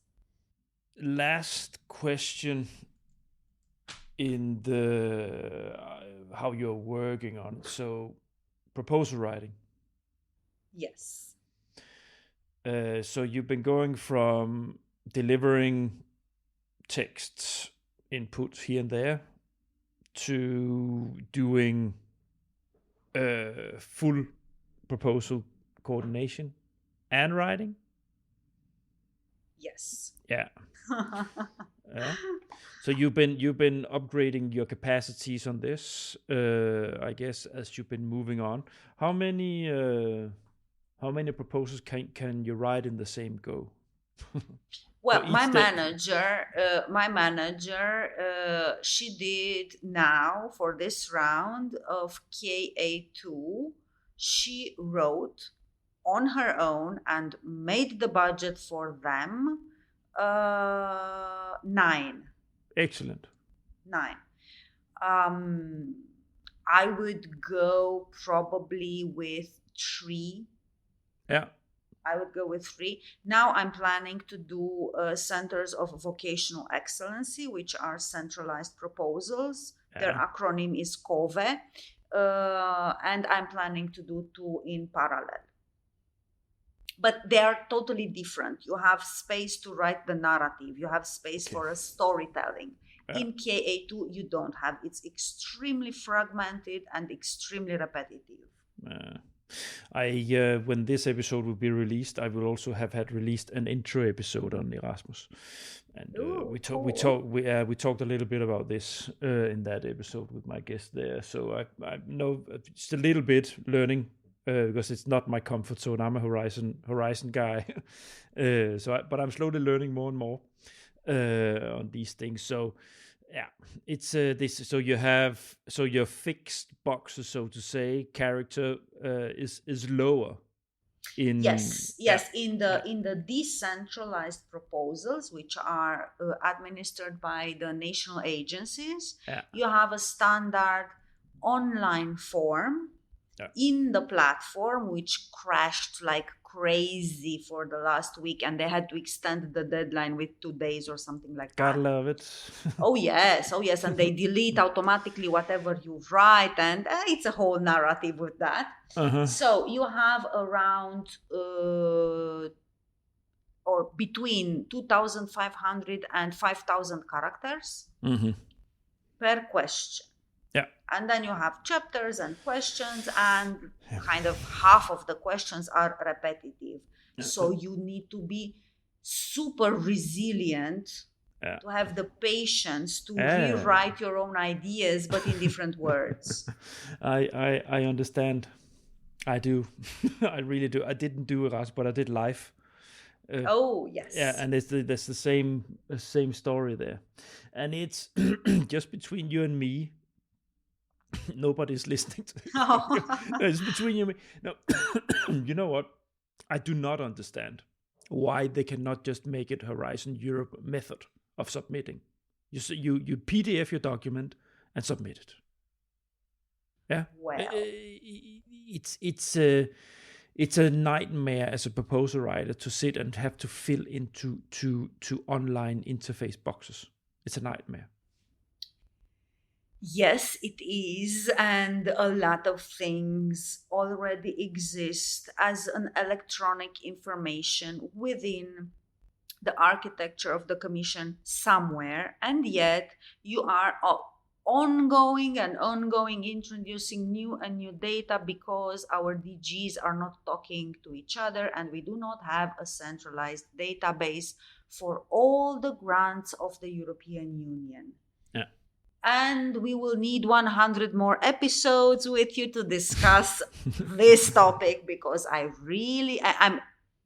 Last question in the how you're working on it. So, proposal writing. Yes. So you've been going from delivering texts, input here and there, to doing full proposal coordination and writing. Yes. Yeah. So you've been upgrading your capacities on this, I guess, as you've been moving on. How many proposals can you write in the same go? Well, my manager, she did now for this round of KA2, she wrote on her own and made the budget for them Nine. Excellent. Nine. Um, I would go probably with three. Yeah. I would go with three. Now I'm planning to do centers of vocational excellency, which are centralized proposals. Their Yeah. acronym is COVE. And I'm planning to do two in parallel. But they are totally different. You have space to write the narrative, you have space for a storytelling. Yeah. In KA2, you don't have. It's extremely fragmented and extremely repetitive. When this episode will be released, I will also have had released an intro episode on Erasmus, and we talked a little bit about this in that episode with my guest there. So I know just a little bit learning because it's not my comfort zone. I'm a Horizon guy, but I'm slowly learning more and more on these things. So. Yeah, it's this. So you have your fixed boxes, so to say, character is lower. Yes. In the decentralized proposals, which are administered by the national agencies, you have a standard online form in the platform, which crashed like crazy for the last week, and they had to extend the deadline with 2 days or something like that. Gotta love it. Oh yes, and they delete automatically whatever you write, and it's a whole narrative with that. So you have around or between 2,500 and 5,000 characters per question. Yeah. And then you have chapters and questions, and kind of half of the questions are repetitive. So you need to be super resilient to have the patience to rewrite your own ideas, but in different words. I understand. I do. I really do. I didn't do Erasmus, but I did live. Oh yes. Yeah, and there's the same story there, and it's just between you and me. Nobody's listening to it. It's between you and me. No, you know what? I do not understand why they cannot just make it Horizon Europe method of submitting. You PDF your document and submit it. Yeah. Well, it's a nightmare as a proposal writer to sit and have to fill into to online interface boxes. It's a nightmare. Yes, it is, and a lot of things already exist as an electronic information within the architecture of the Commission somewhere, and yet you are ongoing introducing new and new data because our DGs are not talking to each other, and we do not have a centralized database for all the grants of the European Union. And we will need 100 more episodes with you to discuss this topic, because I'm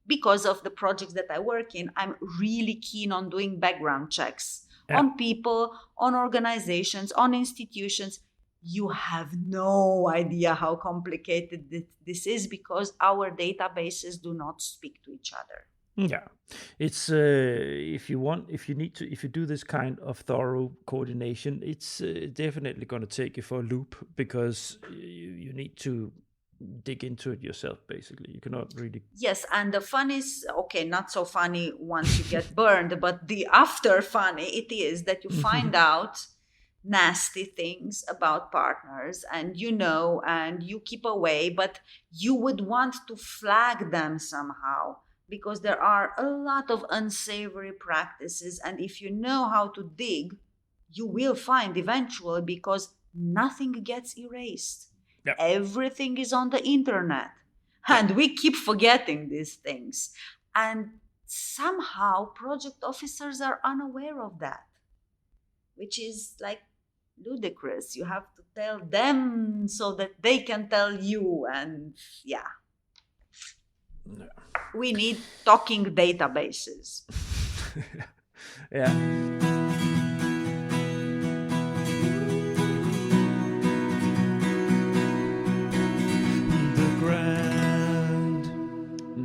because of the projects that I work in, I'm really keen on doing background checks on people, on organizations, on institutions. You have no idea how complicated this is, because our databases do not speak to each other. Yeah, it's if you do this kind of thorough coordination, it's definitely going to take you for a loop, because you need to dig into it yourself. Basically, you cannot really. Yes, and the fun is not so funny once you get burned, but the after funny it is that you find out nasty things about partners, and and you keep away, but you would want to flag them somehow, because there are a lot of unsavory practices, and if you know how to dig, you will find eventually, because nothing gets erased. Yep. Everything is on the internet, and we keep forgetting these things, and somehow project officers are unaware of that, which is like ludicrous. You have to tell them so that they can tell you, and no. We need talking databases. Yeah.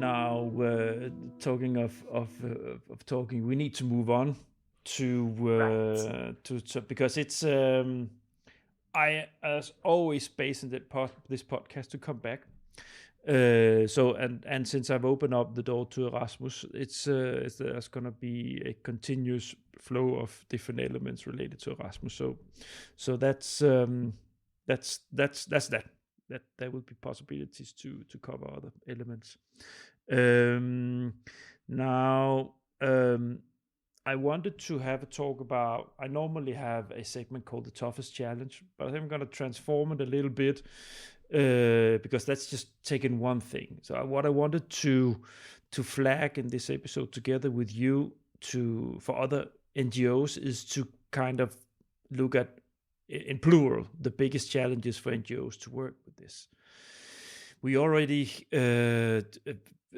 now talking of talking, we need to move on Right. to because it's I as always based in this podcast to come back. So and since I've opened up the door to Erasmus, there's gonna be a continuous flow of different elements related to Erasmus. So that's that. That there will be possibilities to cover other elements. Now, I wanted to have a talk about. I normally have a segment called the toughest challenge, but I think I'm going to transform it a little bit because that's just taking one thing. So what I wanted to flag in this episode together with you for other NGOs is to kind of look at in plural the biggest challenges for NGOs to work with this. We already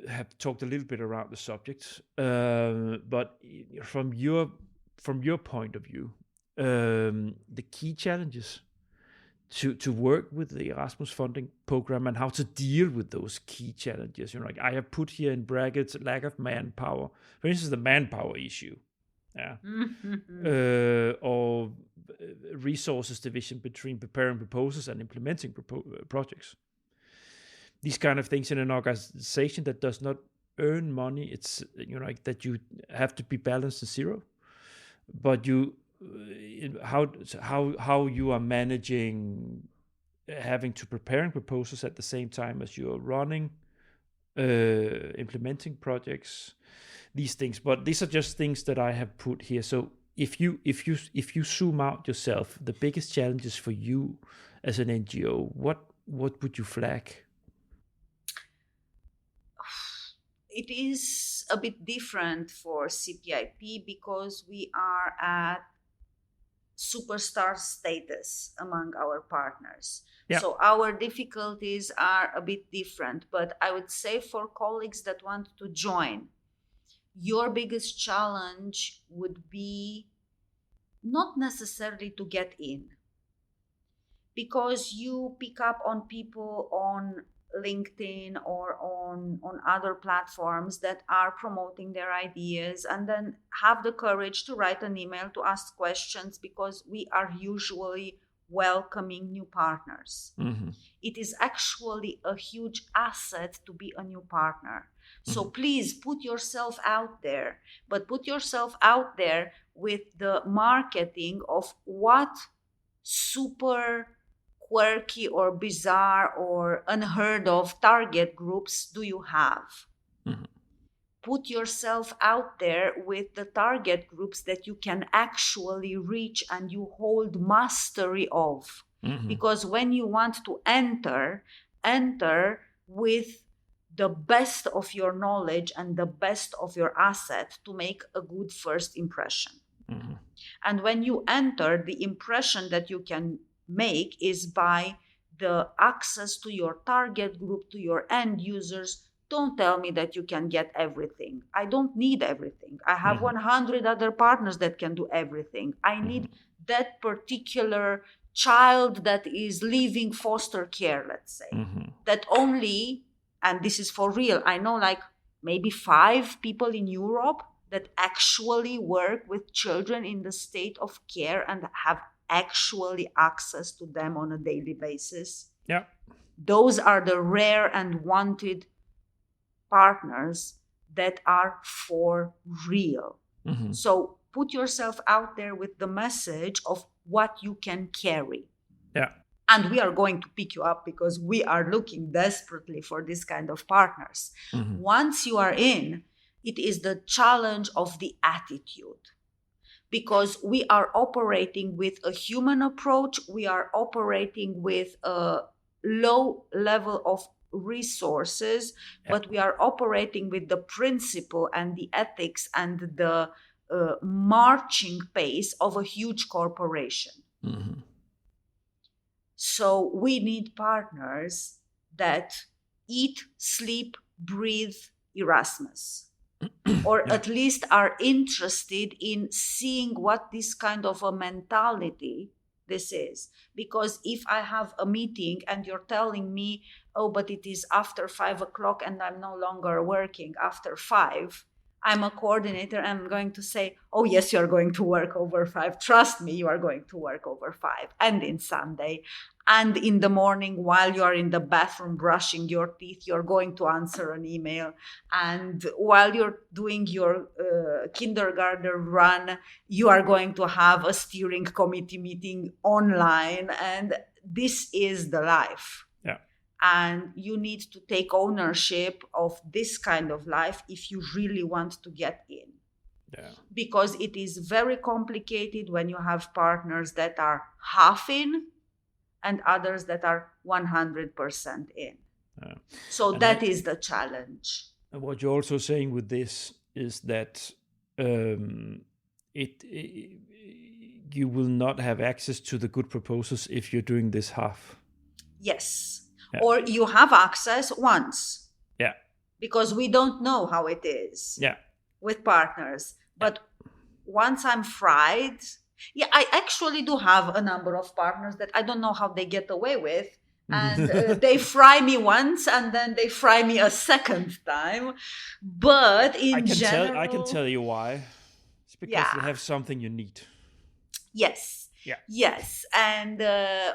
have talked a little bit around the subject, but from your point of view, the key challenges to work with the Erasmus funding program and how to deal with those key challenges. Like I have put here in brackets lack of manpower. For instance, the manpower issue, or resources division between preparing proposals and implementing projects. These kind of things in an organization that does not earn money, it's like that you have to be balanced to zero, but how you are managing having to preparing proposals at the same time as you're running implementing projects, these things. But these are just things that I have put here. So if you zoom out yourself, the biggest challenges for you as an NGO, what would you flag? It is a bit different for CPIP because we are at superstar status among our partners. Yeah. So our difficulties are a bit different, but I would say for colleagues that want to join, your biggest challenge would be not necessarily to get in, because you pick up on people on LinkedIn or on other platforms that are promoting their ideas, and then have the courage to write an email to ask questions, because we are usually welcoming new partners. Mm-hmm. It is actually a huge asset to be a new partner. Mm-hmm. So please put yourself out there, but put yourself out there with the marketing of what super quirky or bizarre or unheard of target groups do you have? Mm-hmm. Put yourself out there with the target groups that you can actually reach and you hold mastery of. Mm-hmm. Because when you want to enter with the best of your knowledge and the best of your asset to make a good first impression. Mm-hmm. And when you enter, the impression that you can make is by the access to your target group, to your end users. Don't tell me that you can get everything. I don't need everything. I have 100 other partners that can do everything. I need that particular child that is leaving foster care, let's say, that only, and this is for real, I know like maybe 5 people in Europe that actually work with children in the state of care and have actually access to them on a daily basis. Yeah. Those are the rare and wanted partners that are for real. Mm-hmm. So put yourself out there with the message of what you can carry. Yeah. And we are going to pick you up because we are looking desperately for this kind of partners. Mm-hmm. Once you are in, it is the challenge of the attitude. Because we are operating with a human approach, we are operating with a low level of resources, but we are operating with the principle and the ethics and the marching pace of a huge corporation. Mm-hmm. So we need partners that eat, sleep, breathe Erasmus. Or at least are interested in seeing what this kind of a mentality this is. Because if I have a meeting and you're telling me oh, but it is after 5 o'clock and I'm no longer working after 5, I'm a coordinator, I'm going to say, oh, yes, you're going to work over 5. Trust me, you are going to work over 5. And in Sunday. And in the morning, while you are in the bathroom brushing your teeth, you're going to answer an email. And while you're doing your kindergarten run, you are going to have a steering committee meeting online. And this is the life. Yeah. And you need to take ownership of this kind of life if you really want to get in. Yeah. Because it is very complicated when you have partners that are half in and others that are 100% in. Yeah. So that is the challenge. And what you're also saying with this is that you will not have access to the good proposals if you're doing this half. Yes. Yeah. Or you have access once. Yeah. Because we don't know how it is. Yeah. With partners. But once I'm fried, I actually do have a number of partners that I don't know how they get away with. And they fry me once and then they fry me a second time. But in general... I can tell you why. It's because they have something you need. Yes. Yeah. Yes. And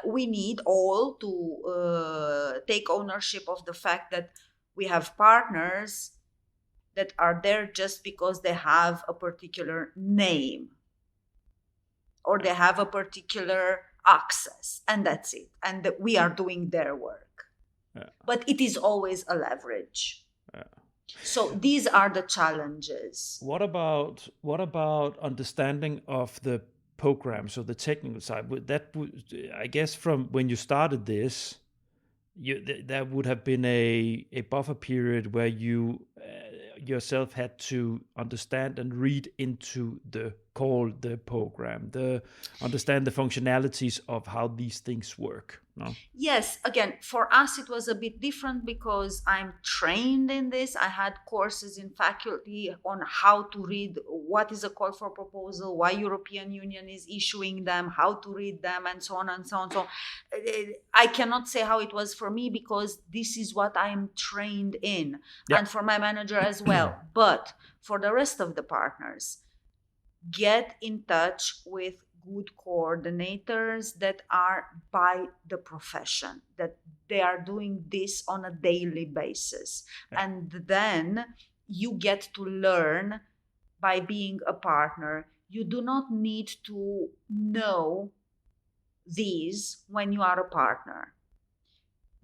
we need all to take ownership of the fact that we have partners that are there just because they have a particular name or they have a particular access, and that's it. And that we are doing their work. Yeah. But it is always a leverage. Yeah. So these are the challenges. What about understanding of the program, so the technical side? I guess from when you started this, there would have been a buffer period where you yourself had to understand and read into the program, understand the functionalities of how these things work. No? Yes, again, for us it was a bit different because I'm trained in this. I had courses in faculty on how to read what is a call for proposal, why European Union is issuing them, how to read them, and so on and so on. So I cannot say how it was for me because this is what I'm trained in, and for my manager as well. But for the rest of the partners, get in touch with good coordinators that are by the profession, that they are doing this on a daily basis. Yeah. And then you get to learn by being a partner. You do not need to know these when you are a partner.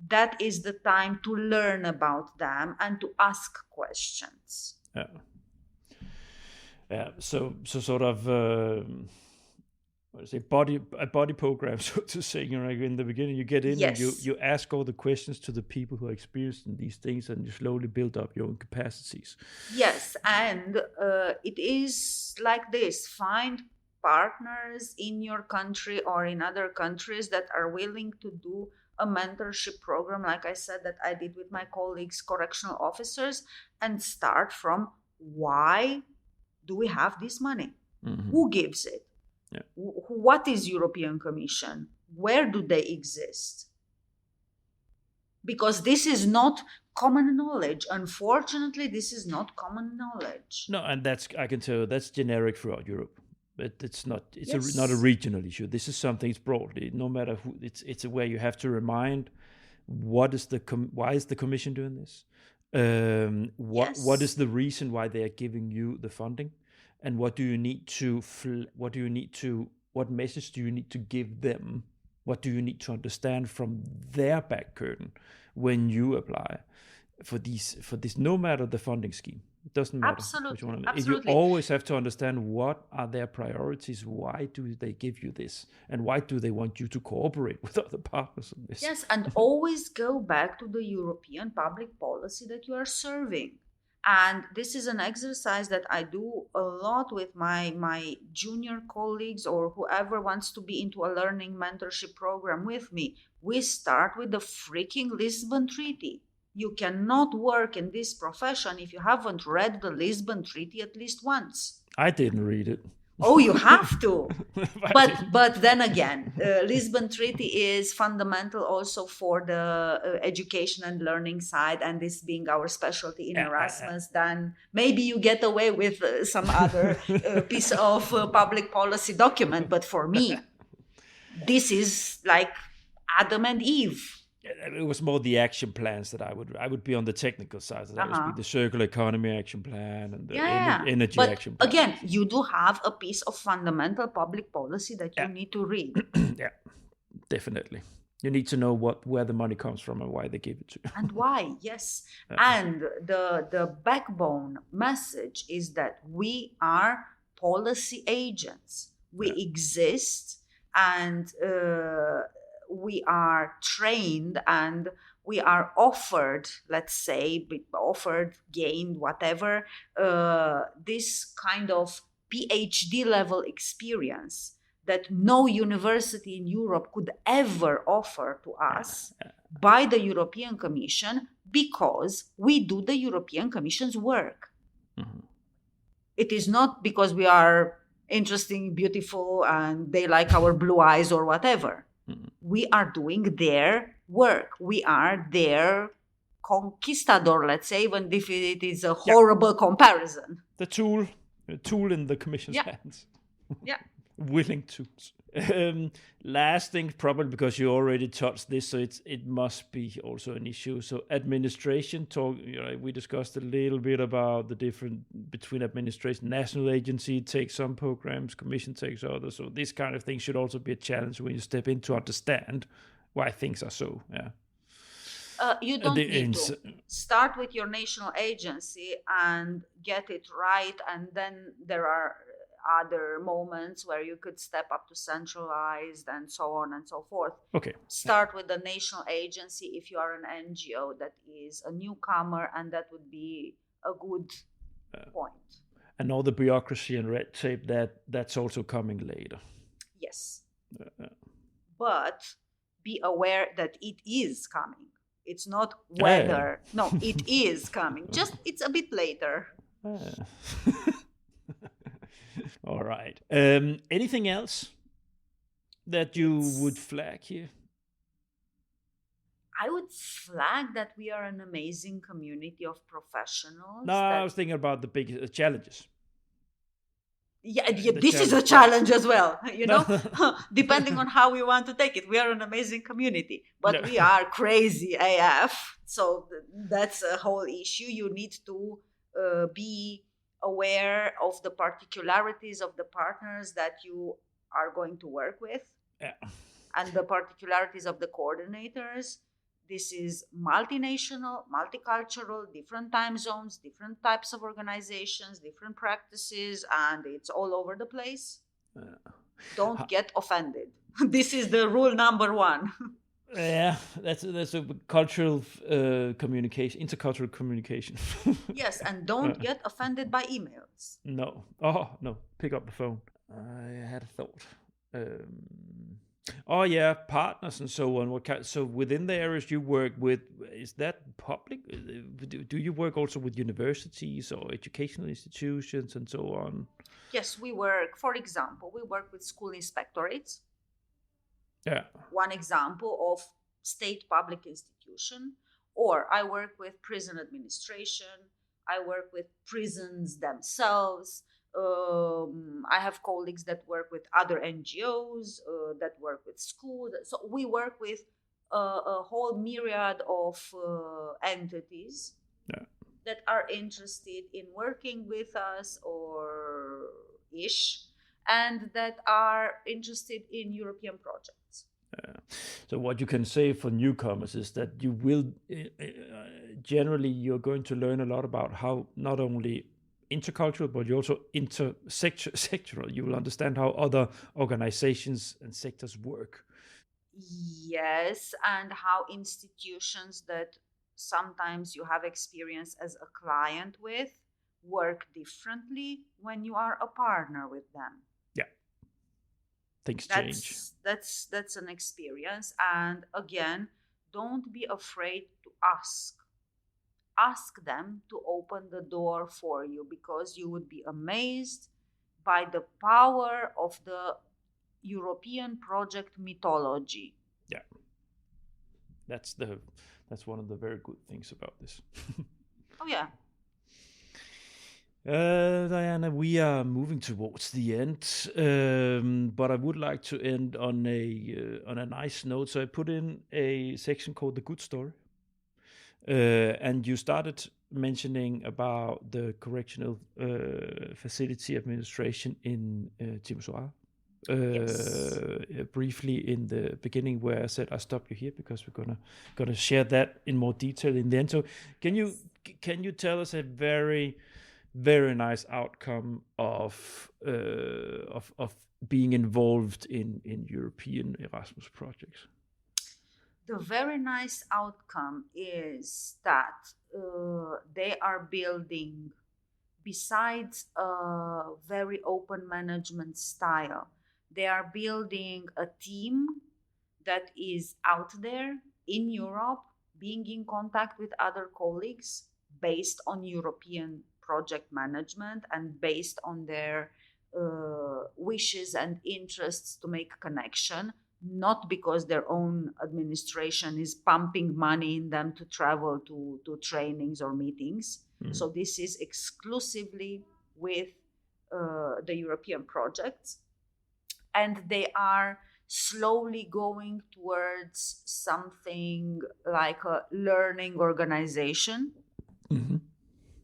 That is the time to learn about them and to ask questions. Yeah. Yeah. So sort of a body program, so to say. You know, like in the beginning, you get in and you ask all the questions to the people who are experienced in these things, and you slowly build up your own capacities. Yes, and it is like this: find partners in your country or in other countries that are willing to do a mentorship program, like I said, that I did with my colleagues, correctional officers, and start from why do we have this money? Mm-hmm. Who gives it? Yeah. What is European Commission? Where do they exist? Because this is not common knowledge. Unfortunately, this is not common knowledge. No, and I can tell you, that's generic throughout Europe. But it's not. It's not a regional issue. This is something. It's broadly. No matter who. It's where you have to remind why is the Commission doing this? What is the reason why they are giving you the funding, and what message do you need to give them? What do you need to understand from their back curtain when you apply for this? No matter the funding scheme. It doesn't matter. Absolutely. You always have to understand what are their priorities, why do they give you this, and why do they want you to cooperate with other partners on this. Yes, and always go back to the European public policy that you are serving. And this is an exercise that I do a lot with my junior colleagues or whoever wants to be into a learning mentorship program with me. We start with the freaking Lisbon Treaty. You cannot work in this profession if you haven't read the Lisbon Treaty at least once. I didn't read it. Oh, you have to. But But then again, Lisbon Treaty is fundamental also for the education and learning side, and this being our specialty in Erasmus, then maybe you get away with some other piece of public policy document. But for me, this is like Adam and Eve. it was more the action plans that I would be on the technical side. So that would be Uh-huh. the circular economy action plan and the Yeah. energy But action plan. again, you do have a piece of fundamental public policy that you Yeah. need to read. Yeah, definitely. You need to know where the money comes from and why they give it to you. And why? Yes. And the backbone message is that we are policy agents. We Yeah. exist, and we are trained, and we are offered, let's say, offered, gained, whatever, this kind of PhD level experience that no university in Europe could ever offer to us by the European Commission, because we do the European Commission's work. Mhm. It is not because we are interesting, beautiful, and they like our blue eyes or whatever. Mhm. We are doing their work. We are their conquistador, let's say, even if it is a horrible comparison. The tool in the commission's Yeah. hands. Yeah. Willing tools. Last thing, probably because you already touched this, so it must be also an issue. So administration talk. We discussed a little bit about the different between administration, national agency takes some programs, commission takes others. So this kind of thing should also be a challenge when you step in to understand why things are so. Yeah. You don't need to start with your national agency and get it right, and then there are other moments where you could step up to centralized and so on and so forth. Okay. Start with the national agency if you are an NGO that is a newcomer, and that would be a good point. And all the bureaucracy and red tape that's also coming later. Yes. But be aware that it is coming. It's not whether. No, it is coming. Just it's a bit later. All right. Anything else that you would flag here? I would flag that we are an amazing community of professionals. No, I was thinking about the big challenges. Yeah, this is a challenge as well, depending on how we want to take it. We are an amazing community, but we are crazy AF. So that's a whole issue. You need to be aware of the particularities of the partners that you are going to work with, and the particularities of the coordinators. This is multinational, multicultural, different time zones, different types of organizations, different practices, and it's all over the place. Don't get offended. This is the rule number one. Yeah, that's a cultural communication, intercultural communication. Yes, and don't get offended by emails. No. Oh, no. Pick up the phone. I had a thought. Oh yeah, partners and so on. So within the areas you work with, is that public? Do you work also with universities or educational institutions and so on? Yes, we work. For example, we work with school inspectorates. Yeah. One example of state public institution. Or I work with prison administration. I work with prisons themselves. I have colleagues that work with other NGOs, that work with schools. So we work with a whole myriad of entities that are interested in working with us or ish, and that are interested in European projects. So what you can say for newcomers is that you will generally you're going to learn a lot about how not only intercultural, but you also intersectoral. You will understand how other organizations and sectors work. Yes, and how institutions that sometimes you have experience as a client with work differently when you are a partner with them. Yeah, things change. That's an experience, and again, don't be afraid to ask them to open the door for you, because you would be amazed by the power of the European project mythology. Yeah, that's one of the very good things about this. Oh yeah. Daiana, we are moving towards the end, but I would like to end on a nice note. So I put in a section called the good story, and you started mentioning about the correctional facility administration in Timisoara. Yes. Briefly in the beginning, where I said I stop you here because we're gonna share that in more detail in the end. So can you tell us a very nice outcome of being involved in European Erasmus projects? The very nice outcome is that they are building, besides a very open management style, they are building a team that is out there in Europe, being in contact with other colleagues based on European project management and based on their wishes and interests to make connection, not because their own administration is pumping money in them to travel to trainings or meetings. So this is exclusively with the European projects, and they are slowly going towards something like a learning organization,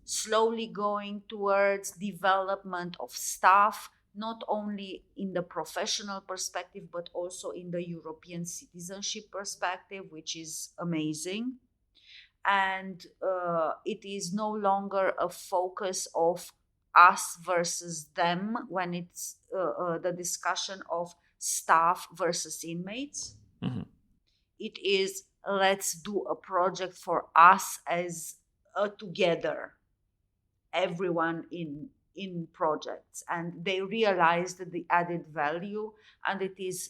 slowly going towards development of staff, not only in the professional perspective, but also in the European citizenship perspective, which is amazing. And it is no longer a focus of us versus them when it's the discussion of staff versus inmates. It is, let's do a project for us as a together, everyone in projects, and they realized the added value, and it is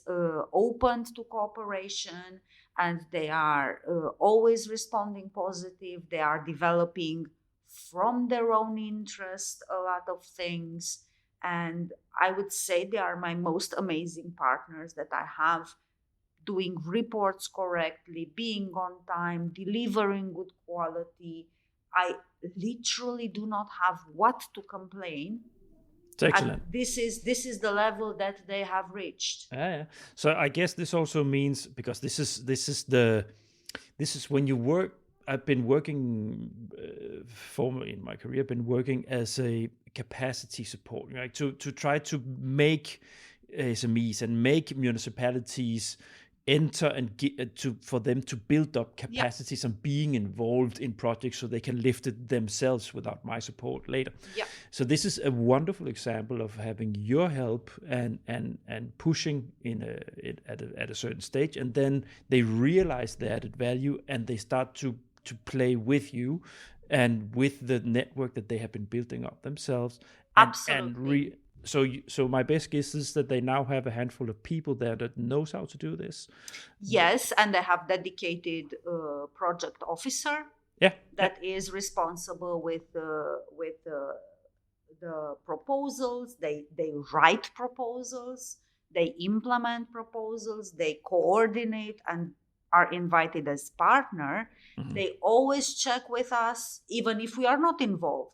open to cooperation, and they are always responding positive. They are developing from their own interest a lot of things, and I would say they are my most amazing partners that I have, doing reports correctly, being on time, delivering good quality. I literally do not have what to complain. It's excellent. And this is the level that they have reached. Yeah. So I guess this also means, because this is when you work. I've been working formerly in my career. I've been working as a capacity support, right? To try to make SMEs and make municipalities enter and for them to build up capacities and being involved in projects so they can lift it themselves without my support later. So this is a wonderful example of having your help and pushing at a certain stage, and then they realize the added value and they start to play with you and with the network that they have been building up themselves. Absolutely. So my best guess is that they now have a handful of people there that knows how to do this. Yes, and they have dedicated project officer that is responsible with the proposals. They write proposals, they implement proposals, they coordinate and are invited as partner. They always check with us, even if we are not involved.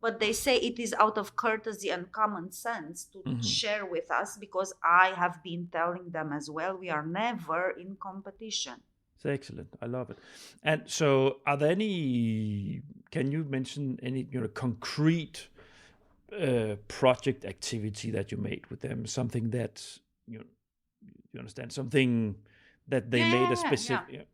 But they say it is out of courtesy and common sense to share with us, because I have been telling them as well, we are never in competition. It's excellent. I love it. And so are there can you mention any concrete project activity that you made with them? Something that, you understand, something that they made a specific...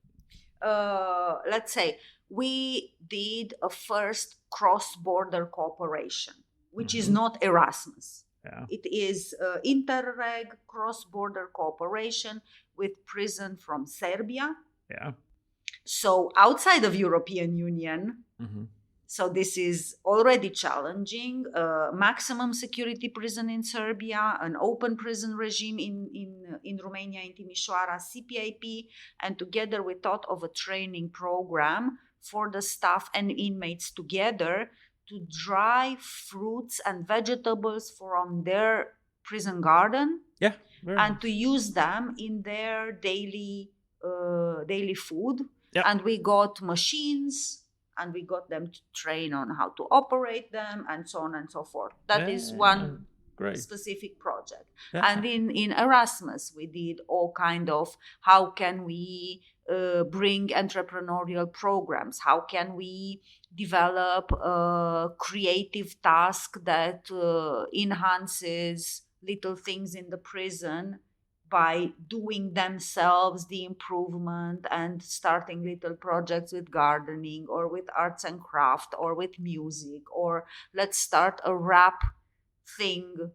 Let's say we did a first cross-border cooperation, which is not Erasmus. It is Interreg cross-border cooperation with prison from Serbia. So outside of European Union. So this is already challenging. Maximum security prison in Serbia, an open prison regime in Romania, in Timișoara, CPIP, and together we thought of a training program for the staff and inmates together to dry fruits and vegetables from their prison garden Yeah, very and to nice. use them in their daily food. Yeah, And we got machines and we got them to train on how to operate them and so on and so forth. That is yeah, one great. specific project. Yeah, And in Erasmus we did all kind of how can we bring entrepreneurial programs, how can we develop a creative task that enhances little things in the prison by doing themselves the improvement and starting little projects with gardening or with arts and craft or with music, or let's start a rap thing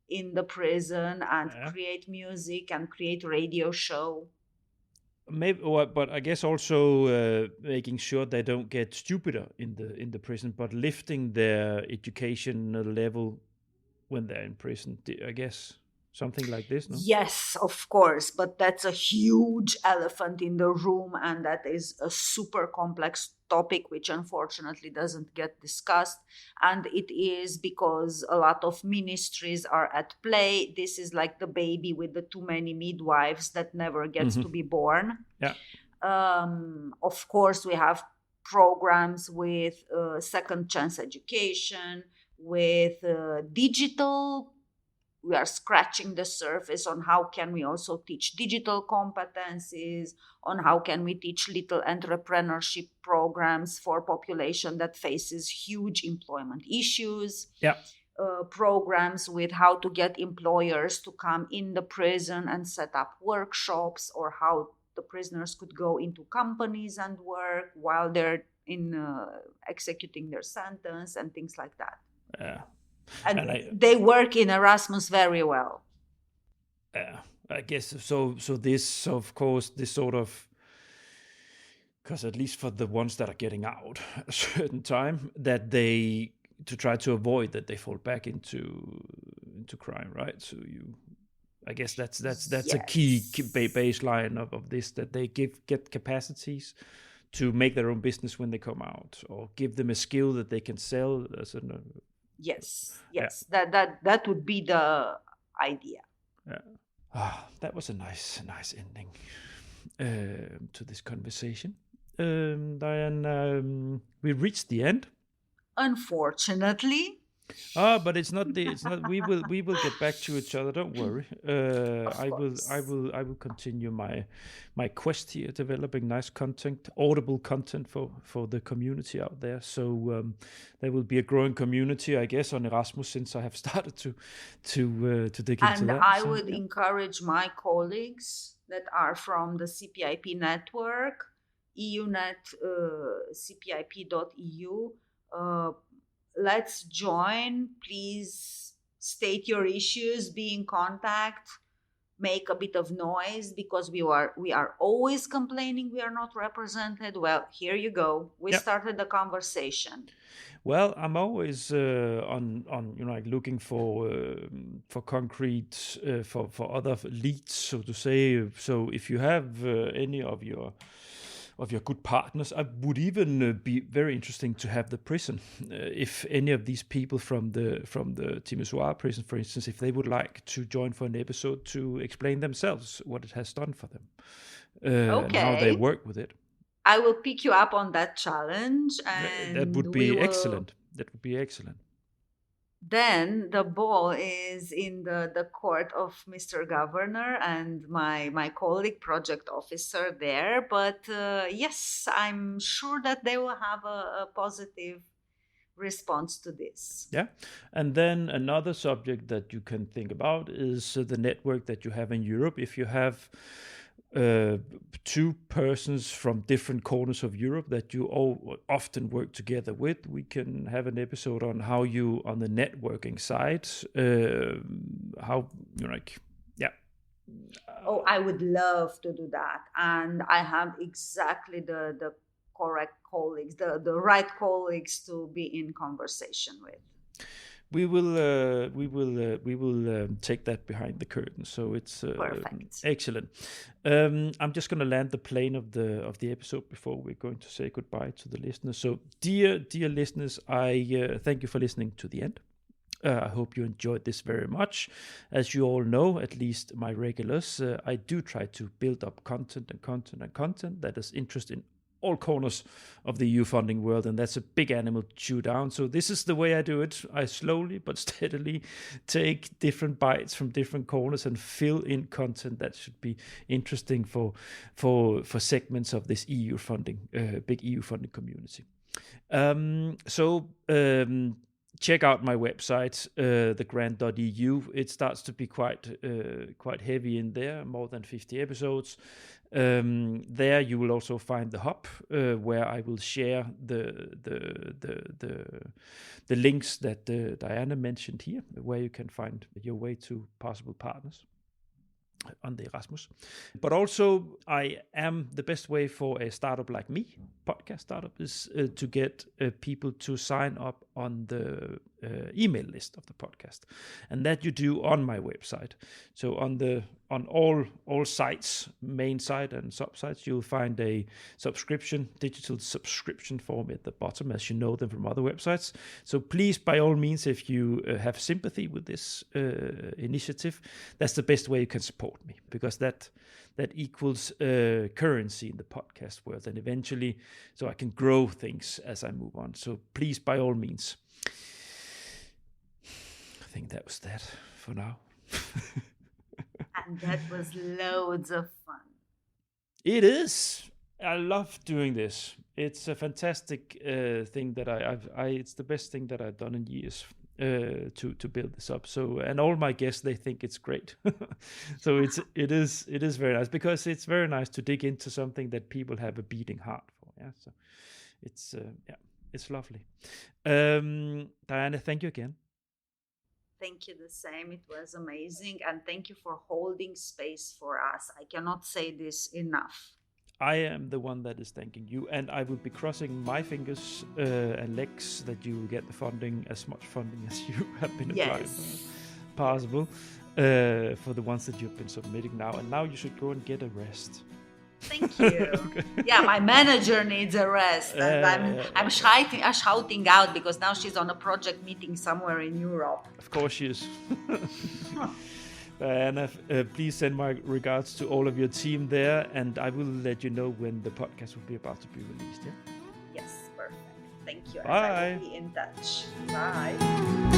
in the prison and yeah. create music and create radio show. Maybe, but I guess also making sure they don't get stupider in the prison, but lifting their educational level when they're in prison. I guess something like this, no? Yes, of course, but that's a huge elephant in the room, and that is a super complex topic which unfortunately doesn't get discussed. And it is because a lot of ministries are at play. This is like the baby with the too many midwives that never gets to Hmm. be born. Yeah, Of course, we have programs with second chance education, with digital. We are scratching the surface on how can we also teach digital competencies, on how can we teach little entrepreneurship programs for population that faces huge employment issues, yeah, programs with how to get employers to come in the prison and set up workshops, or how the prisoners could go into companies and work while they're in executing their sentence and things like that. yeah. And And they work in Erasmus very well. yeah, I guess so. So this, of course, this sort of, because at least for the ones that are getting out a certain time, that they to try to avoid that they fall back into crime, right? So you, I guess that's a key Yes. baseline of this, that they get capacities to make their own business when they come out, or give them a skill that they can sell as an Yes. yeah, Yes. That would be the idea. yeah. That was a nice ending to this conversation. Diane, we reached the end. Unfortunately, But it's not. We will get back to each other. Don't worry. of course. I will continue my quest here, developing nice content, audible content for the community out there. So there will be a growing community, I guess, on Erasmus, since I have started to dig into And that. I So would yeah. encourage my colleagues that are from the CPIP network, eunet, cpip.eu. Uh, let's join. Please state your issues, be in contact, make a bit of noise, because we are always complaining we are not represented. Well, here you go. We Yeah. started the conversation. Well, I'm always on like looking for concrete for other leads, so to say. So if you have any of your good partners, I would even be very interesting to have the prison. If any of these people from the Timisoara prison, for instance, if they would like to join for an episode to explain themselves what it has done for them and how they Okay. work with it. I will pick you up on that challenge, That and would we be will. excellent. That would be excellent. Then the ball is in the court of Mr. Governor and my colleague project officer there. But yes, I'm sure that they will have a positive response to this. Yeah. And then another subject that you can think about is the network that you have in Europe. If you have uh, two persons from different corners of Europe that you all often work together with, we can have an episode on how you, on the networking side, how you're like, yeah. Oh, I would love to do that. And I have exactly the correct colleagues, the right colleagues to be in conversation with. We will take that behind the curtain. So it's Perfect. excellent. I'm just going to land the plane of the episode before we're going to say goodbye to the listeners. So, dear listeners, I thank you for listening to the end. I hope you enjoyed this very much. As you all know, at least my regulars, I do try to build up content that is interesting in all corners of the EU funding world, and that's a big animal to chew down. So this is the way I do it. I slowly but steadily take different bites from different corners and fill in content that should be interesting for segments of this EU funding, big EU funding community. Check out my website, thegrant.eu. It starts to be quite heavy in there, more than 50 episodes. There you will also find the hub, where I will share the links that Daiana mentioned here, where you can find your way to possible partners on the Erasmus. But also, I am the best way for a startup like me, podcast startup, is to get people to sign up on the email list of the podcast, and that you do on my website. So on all sites, main site and sub-sites, you'll find a digital subscription form at the bottom, as you know them from other websites. So please, by all means, if you have sympathy with this initiative, that's the best way you can support me, because that equals currency in the podcast world, and eventually, so I can grow things as I move on. So please, by all means. I think that was that for now. And that was loads of fun. It is. I love doing this. It's a fantastic thing that it's the best thing that I've done in years to build this up. So, and all my guests, they think it's great. So it is very nice, because it's very nice to dig into something that people have a beating heart for. Yeah. So it's lovely. Daiana, thank you again. Thank you the same. It was amazing. And thank you for holding space for us. I cannot say this enough. I am the one that is thanking you, and I will be crossing my fingers and legs that you will get the funding, as much funding as you have been applying possible, for the ones that you've been submitting now. And now you should go and get a rest. Thank you. Okay. Yeah, my manager needs a rest, and I'm shouting out because now she's on a project meeting somewhere in Europe. Of course she is. Daiana, please send my regards to all of your team there, and I will let you know when the podcast will be about to be released. Yeah. Yes, perfect. Thank you. Bye. And I will be in touch. Bye.